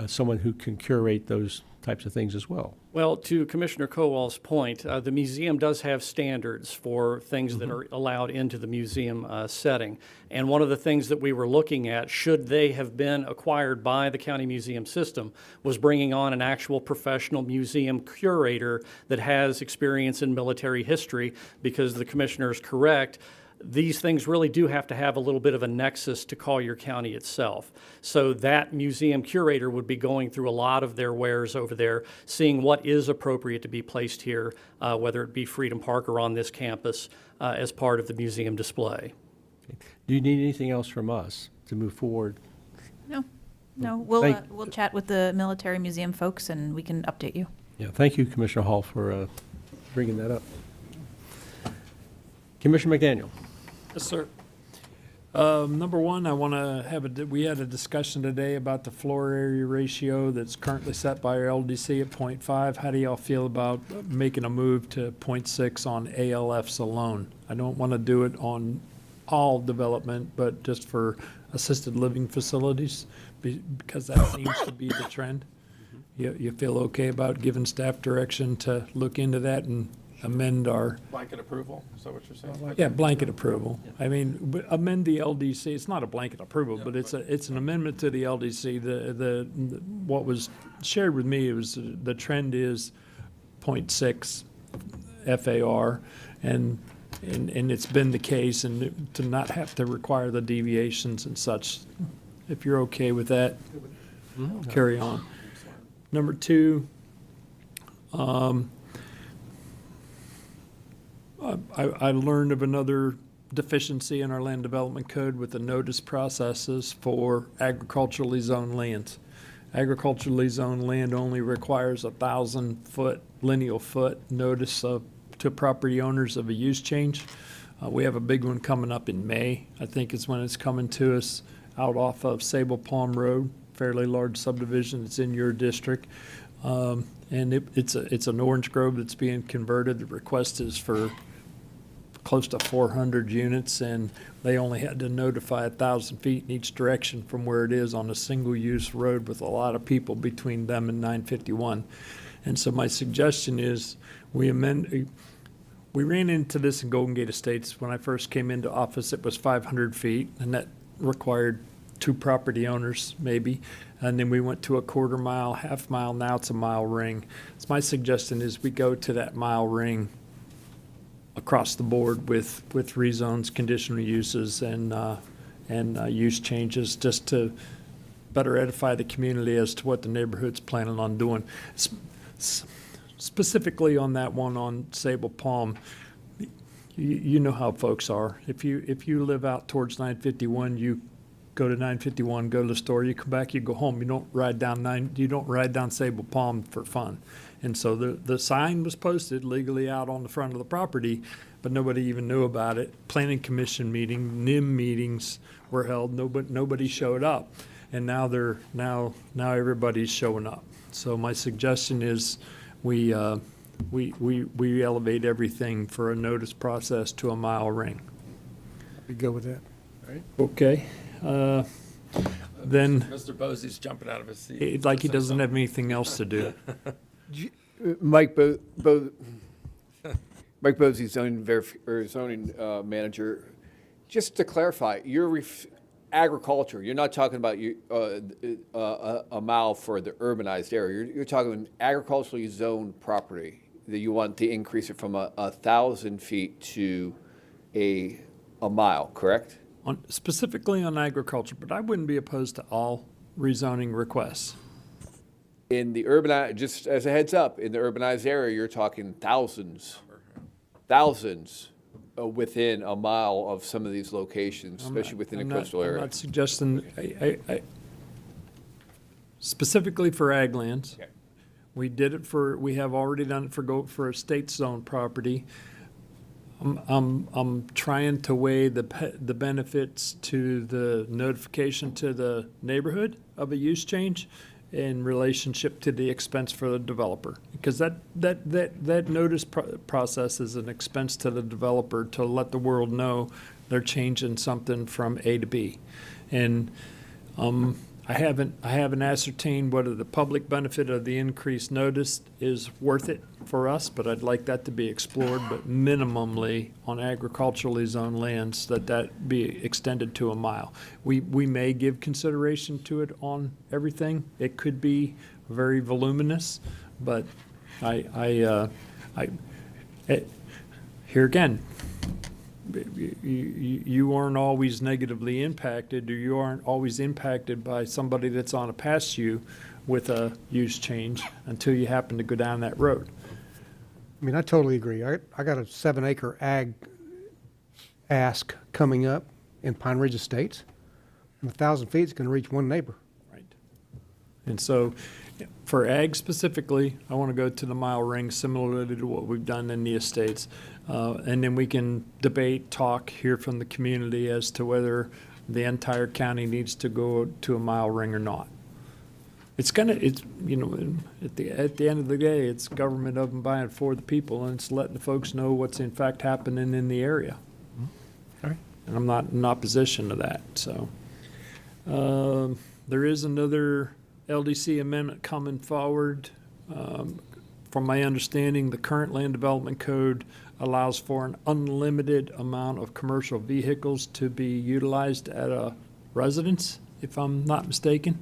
someone who can curate those types of things as well. Well, to Commissioner Kowal's point, the museum does have standards for things that are allowed into the museum setting. And one of the things that we were looking at, should they have been acquired by the county museum system, was bringing on an actual professional museum curator that has experience in military history, because the commissioner is correct. These things really do have to have a little bit of a nexus to Collier County itself. So that museum curator would be going through a lot of their wares over there, seeing what is appropriate to be placed here, whether it be Freedom Park or on this campus, as part of the museum display. Do you need anything else from us to move forward? No, Thank- we'll chat with the military museum folks and we can update you. Yeah, thank you, Commissioner Hall, for bringing that up. Commissioner McDaniel. Yes, sir. Number one, I want to we had a discussion today about the floor area ratio that's currently set by our LDC at 0.5. How do y'all feel about making a move to 0.6 on ALFs alone? I don't want to do it on all development, but just for assisted living facilities, because that seems to be the trend. You feel okay about giving staff direction to look into that and amend our... Blanket approval, is that what you're saying? Yeah, blanket approval. I mean, amend the LDC. It's not a blanket approval, but it's an amendment to the LDC. What was shared with me was the trend is 0.6 FAR, and it's been the case, and to not have to require the deviations and such. If you're okay with that, carry on. Number two, I learned of another deficiency in our land development code with the notice processes for agriculturally zoned lands. Agriculturally zoned land only requires 1,000-foot lineal foot notice to property owners of a use change. We have a big one coming up in May, I think is when it's coming to us, out off of Sable Palm Road, fairly large subdivision that's in your district. And it's an orange grove that's being converted. The request is for close to 400 units, and they only had to notify 1,000 feet in each direction from where it is on a single-use road with a lot of people between them and 951. And so my suggestion is we ran into this in Golden Gate Estates. When I first came into office, it was 500 feet, and that required 2 property owners, maybe. And then we went to a quarter mile, half mile, now it's a mile ring. So my suggestion is we go to that mile ring across the board with rezones, conditional uses, and use changes, just to better edify the community as to what the neighborhood's planning on doing. Specifically on that one on Sable Palm, you know how folks are. If you live out towards 951, you go to 951, go to the store, you come back, you go home. You don't ride down Sable Palm for fun. And so the sign was posted legally out on the front of the property, but nobody even knew about it. Planning Commission meeting, NIM meetings were held. Nobody showed up, and now everybody's showing up. So my suggestion is we elevate everything for a notice process to a mile ring. We go with that. Okay. Then Mr. Posey's jumping out of his seat. like he doesn't have anything else to do. Mike Posey, zoning manager. Just to clarify, agriculture, you're not talking about a mile for the urbanized area. You're talking an agriculturally zoned property that you want to increase it from 1,000 feet to a mile, correct? Specifically on agriculture, but I wouldn't be opposed to all rezoning requests. In the urbanized, just as a heads up, in the urbanized area, you're talking thousands within a mile of some of these locations, especially within the coastal area. I'm not suggesting, specifically for ag lands. Okay. We have already done it for a state zone property. I'm trying to weigh the benefits to the notification to the neighborhood of a use change in relationship to the expense for the developer. Because that notice process is an expense to the developer to let the world know they're changing something from A to B. And I haven't ascertained whether the public benefit of the increased notice is worth it for us, but I'd like that to be explored, but minimally on agriculturally zoned lands, that be extended to a mile. We may give consideration to it on everything. It could be very voluminous, but here again, you aren't always negatively impacted, or you aren't always impacted by somebody that's on a past you with a use change until you happen to go down that road. I mean, I totally agree. I got a 7-acre ag ask coming up in Pine Ridge Estates. And 1,000 feet is going to reach one neighbor. Right. And so for ag specifically, I want to go to the mile ring similarly to what we've done in the estates. And then we can debate, talk, hear from the community as to whether the entire county needs to go to a mile ring or not. At the end of the day, it's government of and by and for the people, and it's letting the folks know what's in fact happening in the area. All right. And I'm not in opposition to that, so. There is another LDC amendment coming forward. From my understanding, the current land development code allows for an unlimited amount of commercial vehicles to be utilized at a residence, if I'm not mistaken.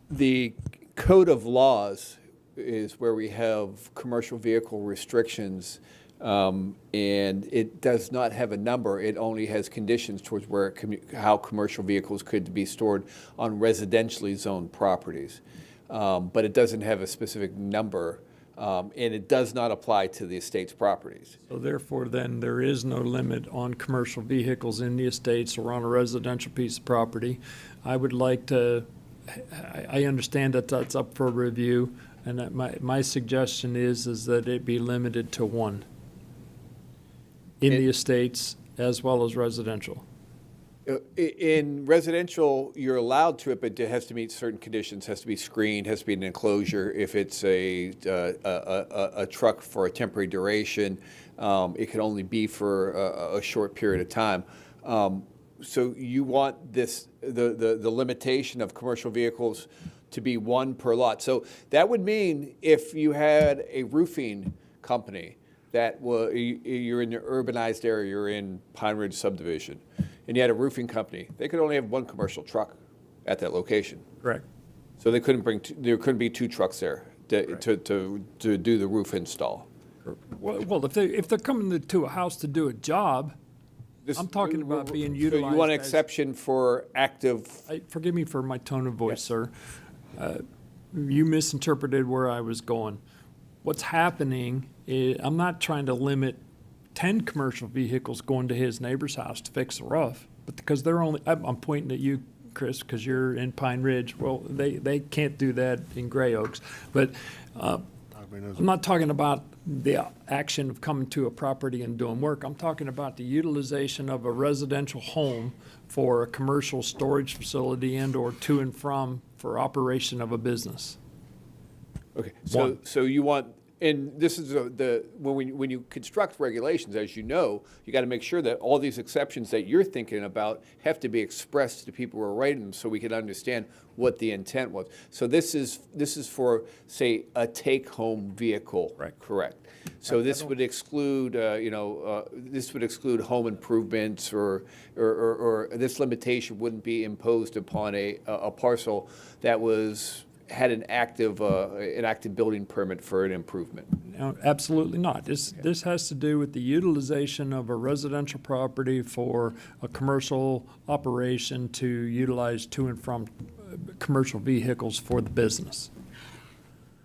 The code of laws is where we have commercial vehicle restrictions, and it does not have a number. It only has conditions towards how commercial vehicles could be stored on residentially zoned properties. But it doesn't have a specific number, and it does not apply to the estate's properties. So therefore, then, there is no limit on commercial vehicles in the estates or on a residential piece of property. I would like to, I understand that that's up for review, and that my suggestion is that it be limited to one in the estates as well as residential. In residential, you're allowed to it, but it has to meet certain conditions. Has to be screened. Has to be an enclosure. If it's a truck for a temporary duration, it can only be for a short period of time. So you want the limitation of commercial vehicles to be one per lot. So that would mean if you had a roofing company that you're in the urbanized area, you're in Pine Ridge subdivision, and you had a roofing company, they could only have one commercial truck at that location. Correct. So they couldn't there couldn't be two trucks there to do the roof install. Well, if they're coming to a house to do a job, I'm talking about being utilized. So you want an exception for active? Forgive me for my tone of voice, sir. You misinterpreted where I was going. What's happening is I'm not trying to limit 10 commercial vehicles going to his neighbor's house to fix the roof, but because they're only, I'm pointing at you, Chris, because you're in Pine Ridge. Well, they can't do that in Gray Oaks. But I'm not talking about the action of coming to a property and doing work. I'm talking about the utilization of a residential home for a commercial storage facility and or to and from for operation of a business. Okay, so you want And this is when you construct regulations, as you know, you got to make sure that all these exceptions that you're thinking about have to be expressed to people who are writing them, so we can understand what the intent was. So this is for, say, a take-home vehicle, Right. correct? So this would exclude, this would exclude home improvements, or this limitation wouldn't be imposed upon a parcel that had an active building permit for an improvement. No, absolutely not. This has to do with the utilization of a residential property for a commercial operation to utilize to and from commercial vehicles for the business.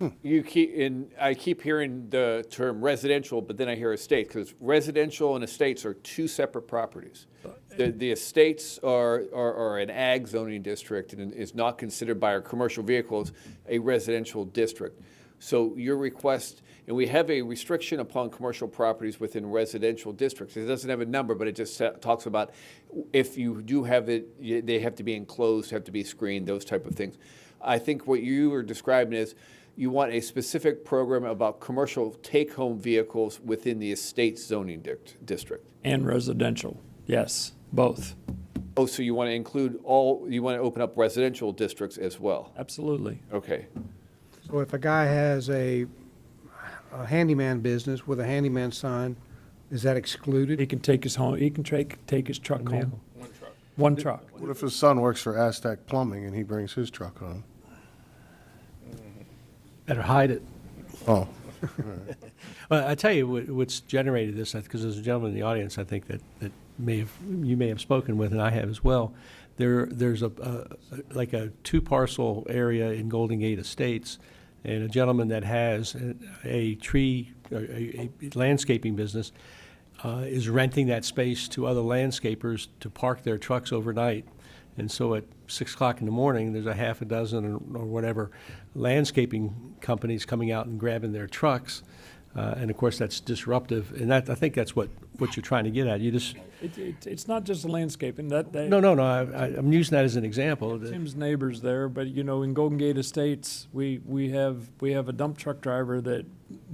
I keep hearing the term residential, but then I hear estate, because residential and estates are two separate properties. The estates are an ag zoning district and is not considered by our commercial vehicles a residential district. So your request, and we have a restriction upon commercial properties within residential districts. It doesn't have a number, but it just talks about if you do have it, they have to be enclosed, have to be screened, those type of things. I think what you are describing is you want a specific program about commercial take-home vehicles within the estate zoning district. And residential, yes, both. Oh, so you want to you want to open up residential districts as well? Absolutely. Okay. So if a guy has a handyman business with a handyman sign, is that excluded? He can take his home, he can take his truck home. One truck. What if his son works for Aztec Plumbing and he brings his truck home? Better hide it. Oh, Well, I tell you what's generated this, because there's a gentleman in the audience, I think that you may have spoken with, and I have as well. There's like a 2-parcel area in Golden Gate Estates, and a gentleman that has a landscaping business is renting that space to other landscapers to park their trucks overnight. And so at 6 o'clock in the morning, there's a half a dozen or whatever landscaping companies coming out and grabbing their trucks. And of course, that's disruptive. And I think that's what you're trying to get at. You just It's not just landscaping. no. I'm using that as an example. Tim's neighbors there, but in Golden Gate Estates, we have a dump truck driver that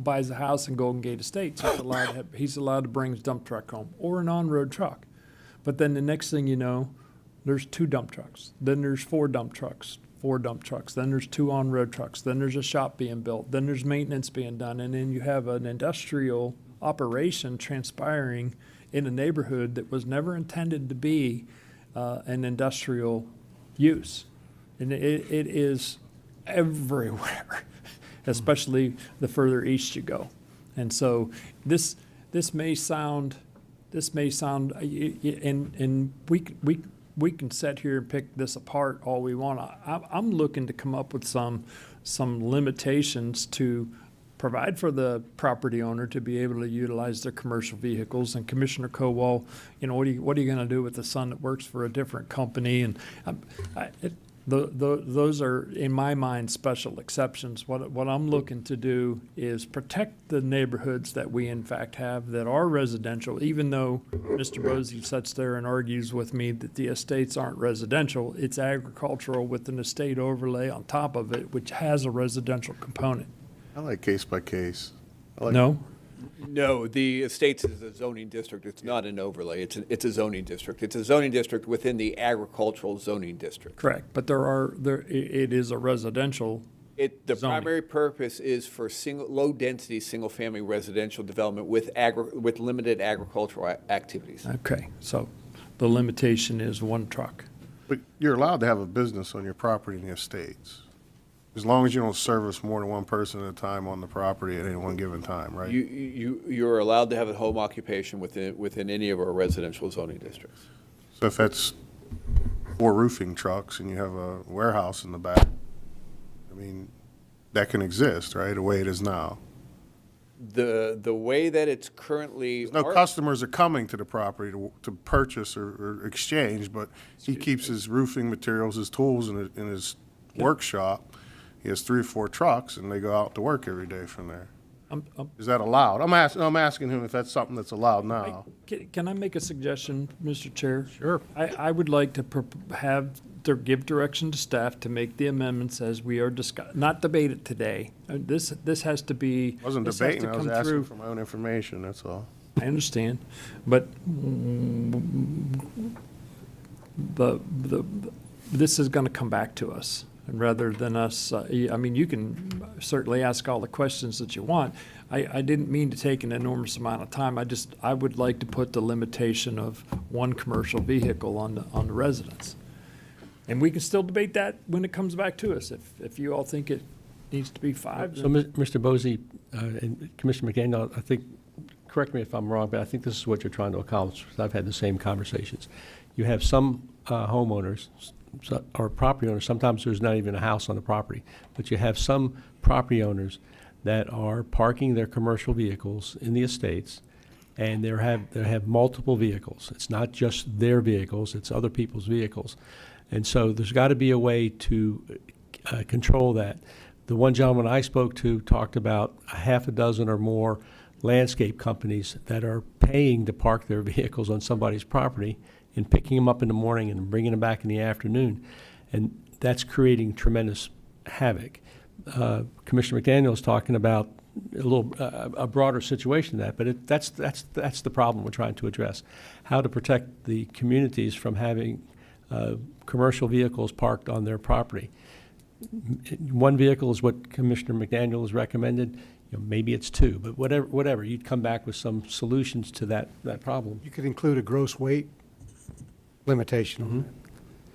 buys a house in Golden Gate Estates. He's allowed to bring his dump truck home, or an on-road truck. But then the next thing you know, there's 2 dump trucks. Then there's 4 dump trucks. Then there's 2 on-road trucks. Then there's a shop being built. Then there's maintenance being done. And then you have an industrial operation transpiring in a neighborhood that was never intended to be an industrial use. And it is everywhere, especially the further east you go. And so this may sound, and we can sit here and pick this apart all we want. I'm looking to come up with some limitations to provide for the property owner to be able to utilize their commercial vehicles. And Commissioner Kowal, what are you going to do with the son that works for a different company? And those are, in my mind, special exceptions. What I'm looking to do is protect the neighborhoods that we in fact have that are residential, even though Mr. Bosey sits there and argues with me that the estates aren't residential. It's agricultural with an estate overlay on top of it, which has a residential component. I like case by case. No? No, the estates is a zoning district. It's not an overlay. It's a zoning district. It's a zoning district within the agricultural zoning district. Correct, but it is a residential The zoning. primary purpose is for low-density, single-family residential development with limited agricultural activities. Okay, so the limitation is 1 truck. But you're allowed to have a business on your property in the estates, as long as you don't service more than 1 person at a time on the property at any one given time, right? You're allowed to have a home occupation within any of our residential zoning districts. So if that's 4 roofing trucks and you have a warehouse in the back, I mean, that can exist, right, the way it is now? The way that it's currently. No customers are coming to the property to purchase or exchange, but he keeps his roofing materials, his tools in his workshop. He has 3 or 4 trucks, and they go out to work every day from there. Is that allowed? I'm asking him if that's something that's allowed now. Can I make a suggestion, Mr. Chair? Sure. I would like to give direction to staff to make the amendments as we are not debate it today. This has to be. I wasn't this has to debating, I was come asking through. for my own information, that's all. I understand, but this is going to come back to us. And rather than us, I mean, you can certainly ask all the questions that you want. I didn't mean to take an enormous amount of time. I would like to put the limitation of one commercial vehicle on the residents. And we can still debate that when it comes back to us. If you all think it needs to be 5. So, Mr. Bosey and Commissioner McDaniel, I think, correct me if I'm wrong, but I think this is what you're trying to accomplish, because I've had the same conversations. You have some homeowners or property owners, sometimes there's not even a house on the property, but you have some property owners that are parking their commercial vehicles in the estates, and they have multiple vehicles. It's not just their vehicles, it's other people's vehicles. And so there's got to be a way to control that. The one gentleman I spoke to talked about a half a dozen or more landscape companies that are paying to park their vehicles on somebody's property and picking them up in the morning and bringing them back in the afternoon. And that's creating tremendous havoc. Commissioner McDaniel is talking about a broader situation than that, but that's the problem we're trying to address. How to protect the communities from having commercial vehicles parked on their property. One vehicle is what Commissioner McDaniel has recommended. Maybe it's 2, but whatever, you'd come back with some solutions to that problem. You could include a gross weight limitation on that.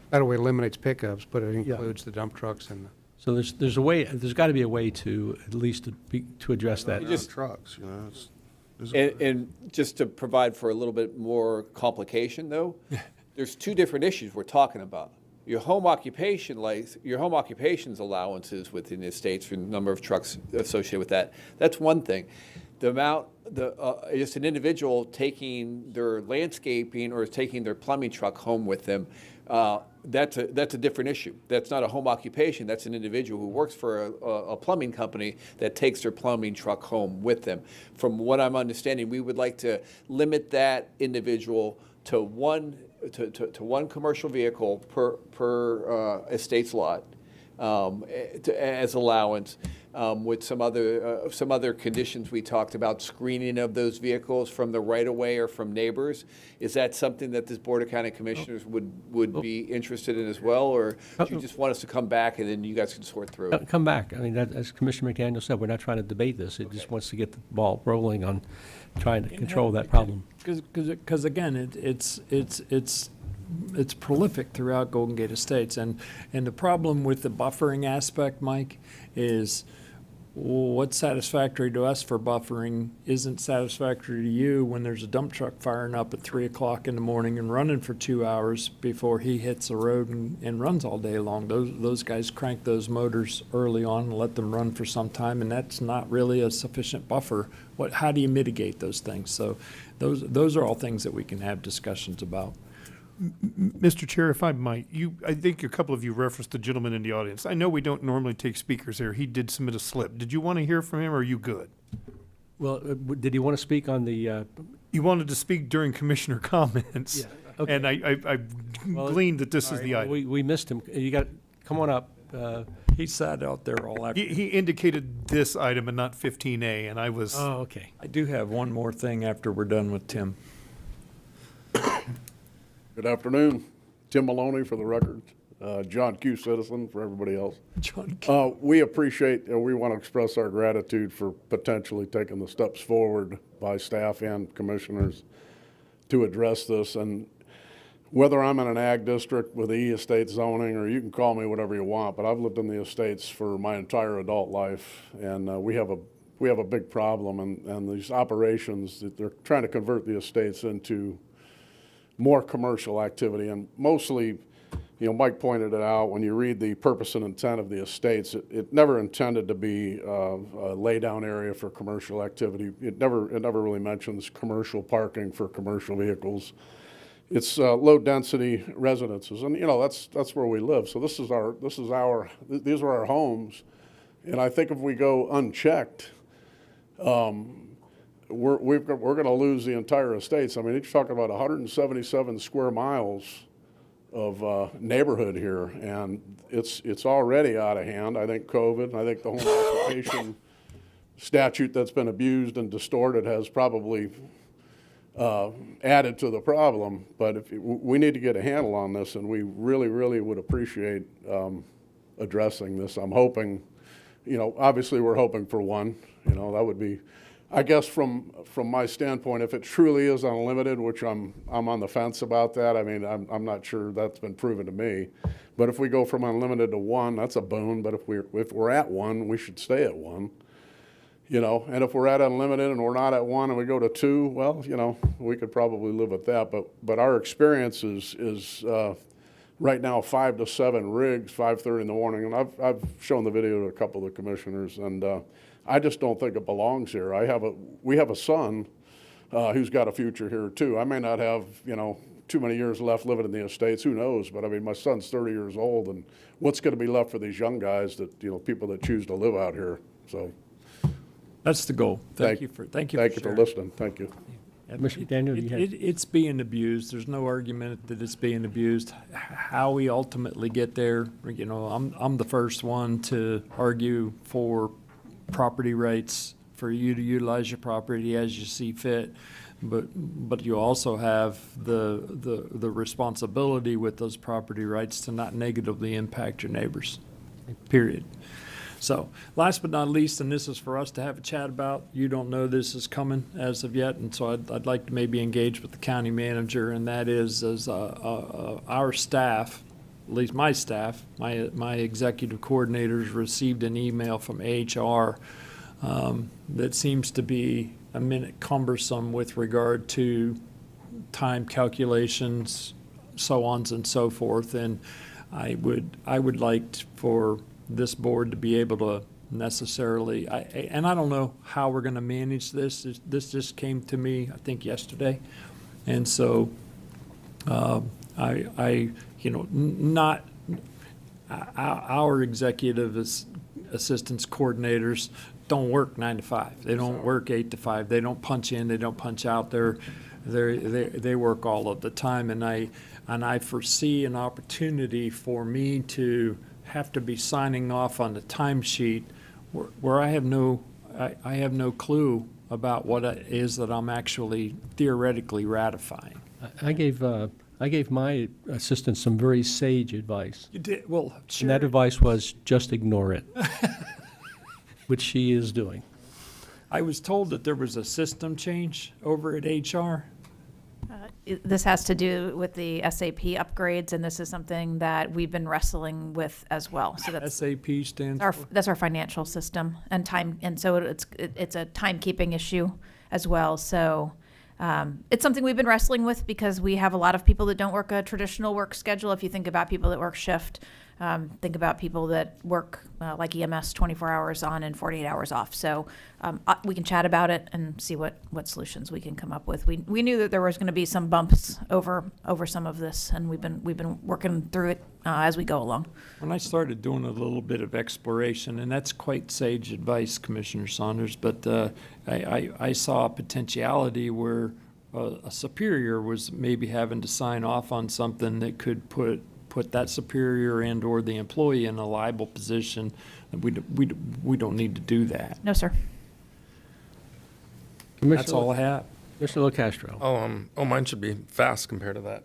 That way it eliminates pickups, but it includes the dump trucks and So there's a way. There's got to be a way to at least to address that. Just trucks, And just to provide for a little bit more complication, though, there's 2 different issues we're talking about. Your home occupations allowances within the states for the number of trucks associated with that. That's one thing. The amount, just an individual taking their landscaping or taking their plumbing truck home with them, that's a different issue. That's not a home occupation. That's an individual who works for a plumbing company that takes their plumbing truck home with them. From what I'm understanding, we would like to limit that individual to one commercial vehicle per estate's lot as allowance. With some other conditions we talked about, screening of those vehicles from the right-of-way or from neighbors. Is that something that this Board of County Commissioners would be interested in as well, or do you just want us to come back and then you guys can sort through it? Come back. I mean, as Commissioner McDaniel said, we're not trying to debate this. It just wants to get the ball rolling on trying to control that problem. Because again, it's prolific throughout Golden Gate Estates, and the problem with the buffering aspect, Mike, is what's satisfactory to us for buffering isn't satisfactory to you when there's a dump truck firing up at 3 o'clock in the morning and running for 2 hours before he hits the road and runs all day long. Those guys crank those motors early on and let them run for some time, and that's not really a sufficient buffer. How do you mitigate those things? So those are all things that we can have discussions about. Mr. Chair, if I might, I think a couple of you referenced the gentleman in the audience. I know we don't normally take speakers here. He did submit a slip. Did you want to hear from him, or are you good? Well, did he want to speak on the? He wanted to speak during commissioner comments. Yeah, okay. And I gleaned that this is the item. We missed him. Come on up. He sat out there all afternoon. He indicated this item and not 15A, and I was. Oh, okay. I do have one more thing after we're done with Tim. Good afternoon. Tim Maloney for the record. John Q. Citizen for everybody else. John Q. We appreciate and we want to express our gratitude for potentially taking the steps forward by staff and commissioners to address this. And whether I'm in an ag district with the estate zoning, or you can call me whatever you want, but I've lived in the estates for my entire adult life, and we have a big problem. And these operations that they're trying to convert the estates into more commercial activity, and mostly, Mike pointed it out, when you read the purpose and intent of the estates, it never intended to be a lay-down area for commercial activity. It never really mentions commercial parking for commercial vehicles. It's low-density residences, and that's where we live. So these are our homes, and I think if we go unchecked, we're going to lose the entire estates. I mean, you're talking about 177 square miles of neighborhood here, and it's already out of hand. I think COVID, and I think the home occupation statute that's been abused and distorted has probably added to the problem. But we need to get a handle on this, and we really, really would appreciate addressing this. I'm hoping, obviously we're hoping for one. That would be, I guess, from my standpoint, if it truly is unlimited, which I'm on the fence about that. I mean, I'm not sure that's been proven to me. But if we go from unlimited to one, that's a boon. But if we're at one, we should stay at one. And if we're at unlimited and we're not at one and we go to two, well, we could probably live with that. But our experience is right now 5 to 7 rigs, 5:30 in the morning. And I've shown the video to a couple of the commissioners, and I just don't think it belongs here. We have a son who's got a future here too. I may not have, too many years left living in the estates. Who knows? But I mean, my son's 30 years old, and what's going to be left for these young guys that, people that choose to live out here? So. That's the goal. Thank you for for listening. Thank you. Mr. Daniel, you had. It's being abused. There's no argument that it's being abused. How we ultimately get there, I'm the first one to argue for property rights, for you to utilize your property as you see fit. But you also have the responsibility with those property rights to not negatively impact your neighbors, period. So last but not least, and this is for us to have a chat about, you don't know this is coming as of yet, and so I'd like to maybe engage with the county manager, and that is our staff, at least my staff, my executive coordinators received an email from AHR that seems to be a minute cumbersome with regard to time calculations, so on and so forth, and I would like for this board to be able to necessarily, and I don't know how we're going to manage this. This just came to me, I think, yesterday, and so not our executive assistance coordinators don't work 9 to 5. They don't work 8 to 5. They don't punch in. They don't punch out. They work all of the time, and I foresee an opportunity for me to have to be signing off on the timesheet where I have no clue about what it is that I'm actually theoretically ratifying. I gave my assistant some very sage advice. You did? Well, sure. And that advice was just ignore it, which she is doing. I was told that there was a system change over at HR. This has to do with the SAP upgrades, and this is something that we've been wrestling with as well. So that's SAP stands for? that's our financial system and time, and so it's a timekeeping issue as well. So it's something we've been wrestling with because we have a lot of people that don't work a traditional work schedule. If you think about people that work shift, think about people that work like EMS 24 hours on and 48 hours off. So we can chat about it and see what solutions we can come up with. We knew that there was going to be some bumps over some of this, and we've been working through it as we go along. When I started doing a little bit of exploration, and that's quite sage advice, Commissioner Saunders, but I saw a potentiality where a superior was maybe having to sign off on something that could put that superior and or the employee in a liable position. We don't need to do that. No, sir. That's all I have. Mr. LoCastro. Mine should be fast compared to that.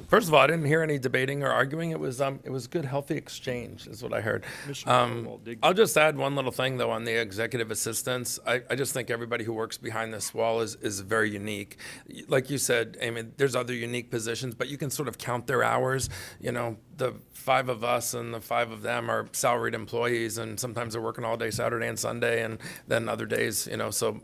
First of all, I didn't hear any debating or arguing. It was good, healthy exchange, is what I heard. I'll just add one little thing though on the executive assistants. I just think everybody who works behind this wall is very unique. Like you said, Amy, there's other unique positions, but you can sort of count their hours. The 5 of us and the 5 of them are salaried employees, and sometimes they're working all day Saturday and Sunday, and then other days, So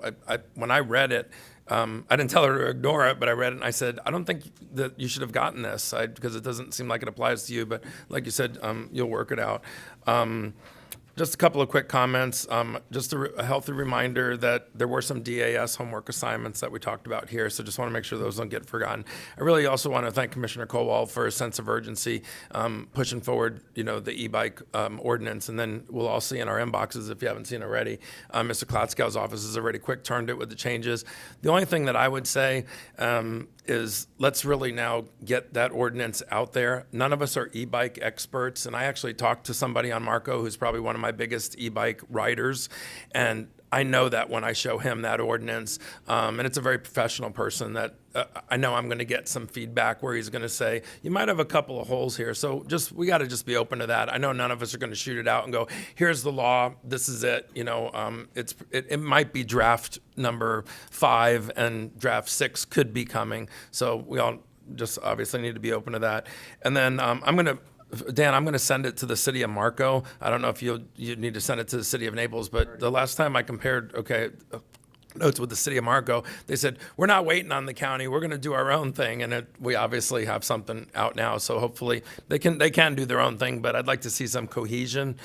when I read it, I didn't tell her to ignore it, but I read it and I said, I don't think that you should have gotten this because it doesn't seem like it applies to you. But like you said, you'll work it out. Just a couple of quick comments. Just a healthy reminder that there were some DAS homework assignments that we talked about here, so just want to make sure those don't get forgotten. I really also want to thank Commissioner Kowal for his sense of urgency, pushing forward, the e-bike ordinance, and then we'll all see in our inboxes, if you haven't seen already, Mr. Klotzkow's office has already quick-turned it with the changes. The only thing that I would say is let's really now get that ordinance out there. None of us are e-bike experts, and I actually talked to somebody on Marco who's probably one of my biggest e-bike riders, and I know that when I show him that ordinance, and it's a very professional person, that I know I'm going to get some feedback where he's going to say, you might have a couple of holes here. So we got to just be open to that. I know none of us are going to shoot it out and go, here's the law, this is it. It might be draft number 5 and draft 6 could be coming. So we all just obviously need to be open to that. And then Dan, I'm going to send it to the city of Marco. I don't know if you need to send it to the city of Naples, but the last time I compared, notes with the city of Marco, they said, we're not waiting on the county, we're going to do our own thing. And we obviously have something out now, so hopefully they can do their own thing, but I'd like to see some cohesion.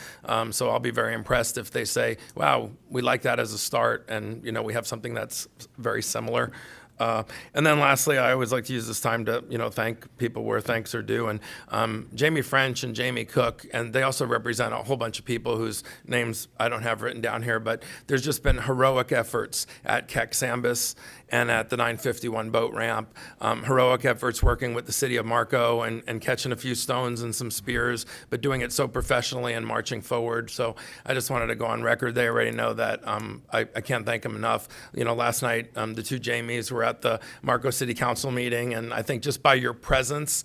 So I'll be very impressed if they say, wow, we like that as a start, and we have something that's very similar. And then lastly, I always like to use this time to, thank people where thanks are due. And Jamie French and Jamie Cook, and they also represent a whole bunch of people whose names I don't have written down here, but there's just been heroic efforts at Keck-Sambis and at the 951 boat ramp. Heroic efforts working with the city of Marco and catching a few stones and some spears, but doing it so professionally and marching forward. So I just wanted to go on record. They already know that I can't thank them enough. Last night, the two Jamies were at the Marco City Council meeting, and I think just by your presence,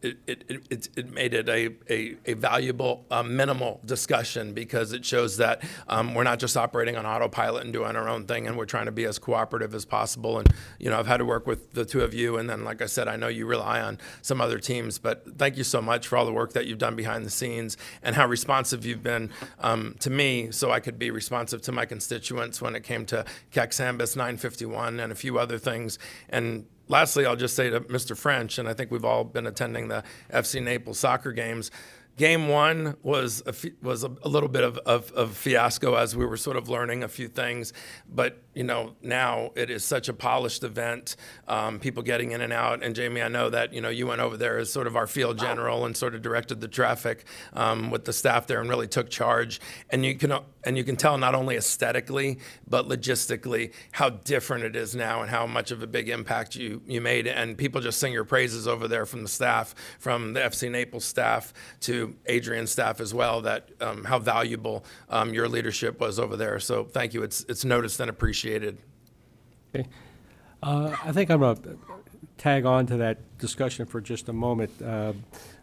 it made it a valuable, minimal discussion, because it shows that we're not just operating on autopilot and doing our own thing, and we're trying to be as cooperative as possible. And, I've had to work with the two of you, and then, like I said, I know you rely on some other teams, but thank you so much for all the work that you've done behind the scenes and how responsive you've been to me, so I could be responsive to my constituents when it came to Keck-Sambis 951 and a few other things. And lastly, I'll just say to Mr. French, and I think we've all been attending the FC Naples soccer games, Game 1 was a little bit of fiasco, as we were sort of learning a few things. But, now it is such a polished event, people getting in and out. And Jamie, I know that, you went over there as sort of our field general and sort of directed the traffic with the staff there and really took charge. And you can tell not only aesthetically, but logistically how different it is now and how much of a big impact you made. And people just sing your praises over there from the staff, from the FC Naples staff to Adrian's staff as well, that how valuable your leadership was over there. So thank you. It's noticed and appreciated. Okay. I think I'm going to tag on to that discussion for just a moment.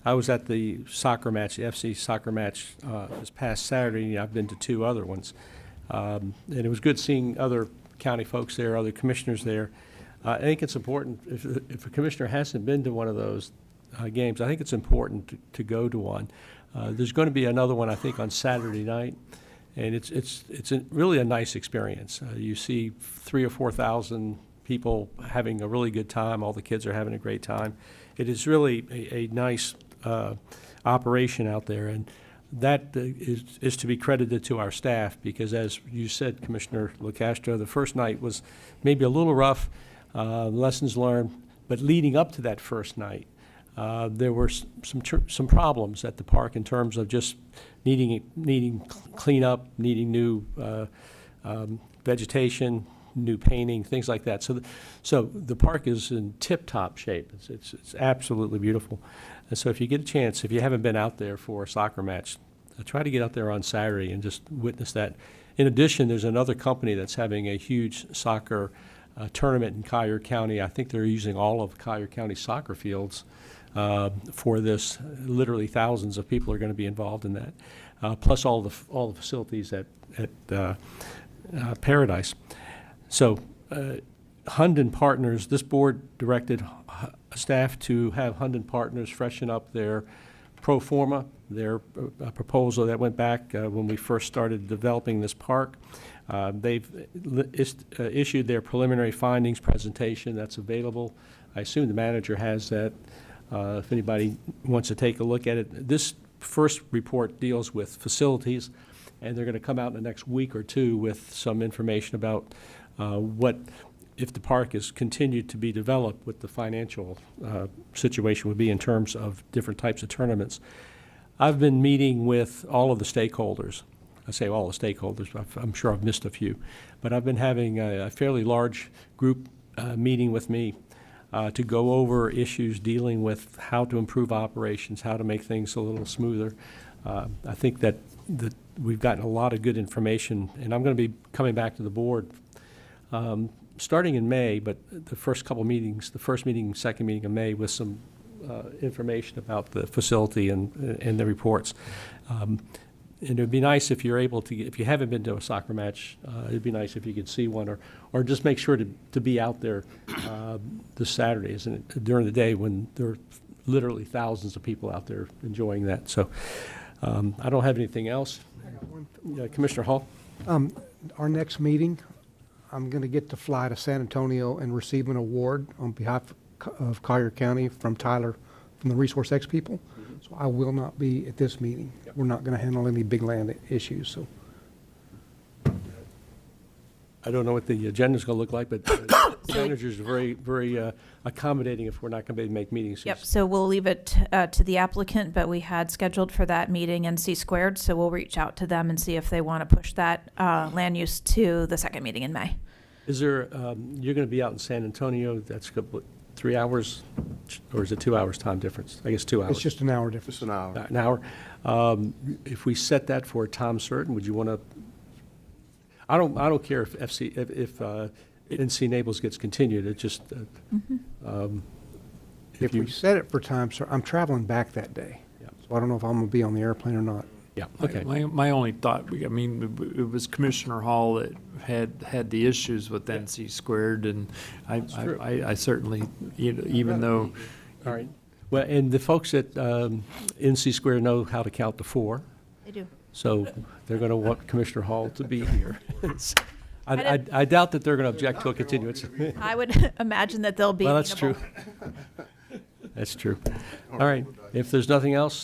I was at the soccer match, the FC soccer match this past Saturday. I've been to 2 other ones. And it was good seeing other county folks there, other commissioners there. I think it's important, if a commissioner hasn't been to one of those games, I think it's important to go to one. There's going to be another one, I think, on Saturday night, and it's really a nice experience. You see 3,000 or 4,000 people having a really good time. All the kids are having a great time. It is really a nice operation out there, and that is to be credited to our staff, because, as you said, Commissioner LaCastro, the first night was maybe a little rough, lessons learned, but leading up to that first night, there were some problems at the park in terms of just needing cleanup, needing new vegetation, new painting, things like that. So the park is in tip-top shape. It's absolutely beautiful. And so if you get a chance, if you haven't been out there for a soccer match, try to get out there on Saturday and just witness that. In addition, there's another company that's having a huge soccer tournament in Collier County. I think they're using all of Collier County soccer fields for this. Literally thousands of people are going to be involved in that, plus all the facilities at Paradise. So Hunden Partners, this board directed staff to have Hunden Partners freshen up their pro forma, their proposal that went back when we first started developing this park. They've issued their preliminary findings presentation that's available. I assume the manager has that if anybody wants to take a look at it. This first report deals with facilities, and they're going to come out in the next week or two with some information about what, if the park is continued to be developed, what the financial situation would be in terms of different types of tournaments. I've been meeting with all of the stakeholders. I say all the stakeholders, I'm sure I've missed a few, but I've been having a fairly large group meeting with me to go over issues dealing with how to improve operations, how to make things a little smoother. I think that we've gotten a lot of good information, and I'm going to be coming back to the board starting in May, but the first couple meetings, the first meeting, second meeting of May, with some information about the facility and the reports. And it would be nice if you're able to, if you haven't been to a soccer match, it'd be nice if you could see one, or just make sure to be out there this Saturday, isn't it, during the day when there are literally thousands of people out there enjoying that. So I don't have anything else. Commissioner Hall? Our next meeting, I'm going to get to fly to San Antonio and receive an award on behalf of Collier County from Tyler, from the Resource X people. So I will not be at this meeting. We're not going to handle any big land issues, so. I don't know what the agenda's going to look like, but the manager's very, very accommodating if we're not going to be able to make meetings. Yep, so we'll leave it to the applicant, but we had scheduled for that meeting NC squared, so we'll reach out to them and see if they want to push that land use to the second meeting in May. Is there, you're going to be out in San Antonio, that's 3 hours, or is it 2 hours time difference? I guess 2 hours. It's just an hour difference. Just an hour. An hour. If we set that for a time certain, would you want to? I don't care if NC Naples gets continued. It just If we set it for time, sir, I'm traveling back that day. Yeah. So I don't know if I'm going to be on the airplane or not. Yeah. Okay. My only thought, I mean, it was Commissioner Hall that had the issues with NC squared, and I certainly, even though. All right. Well, and the folks at NC Square know how to count to 4. They do. So they're going to want Commissioner Hall to be here. I doubt that they're going to object to a continuance. I would imagine that they'll be Well, that's amenable. true. That's true. All right. If there's nothing else,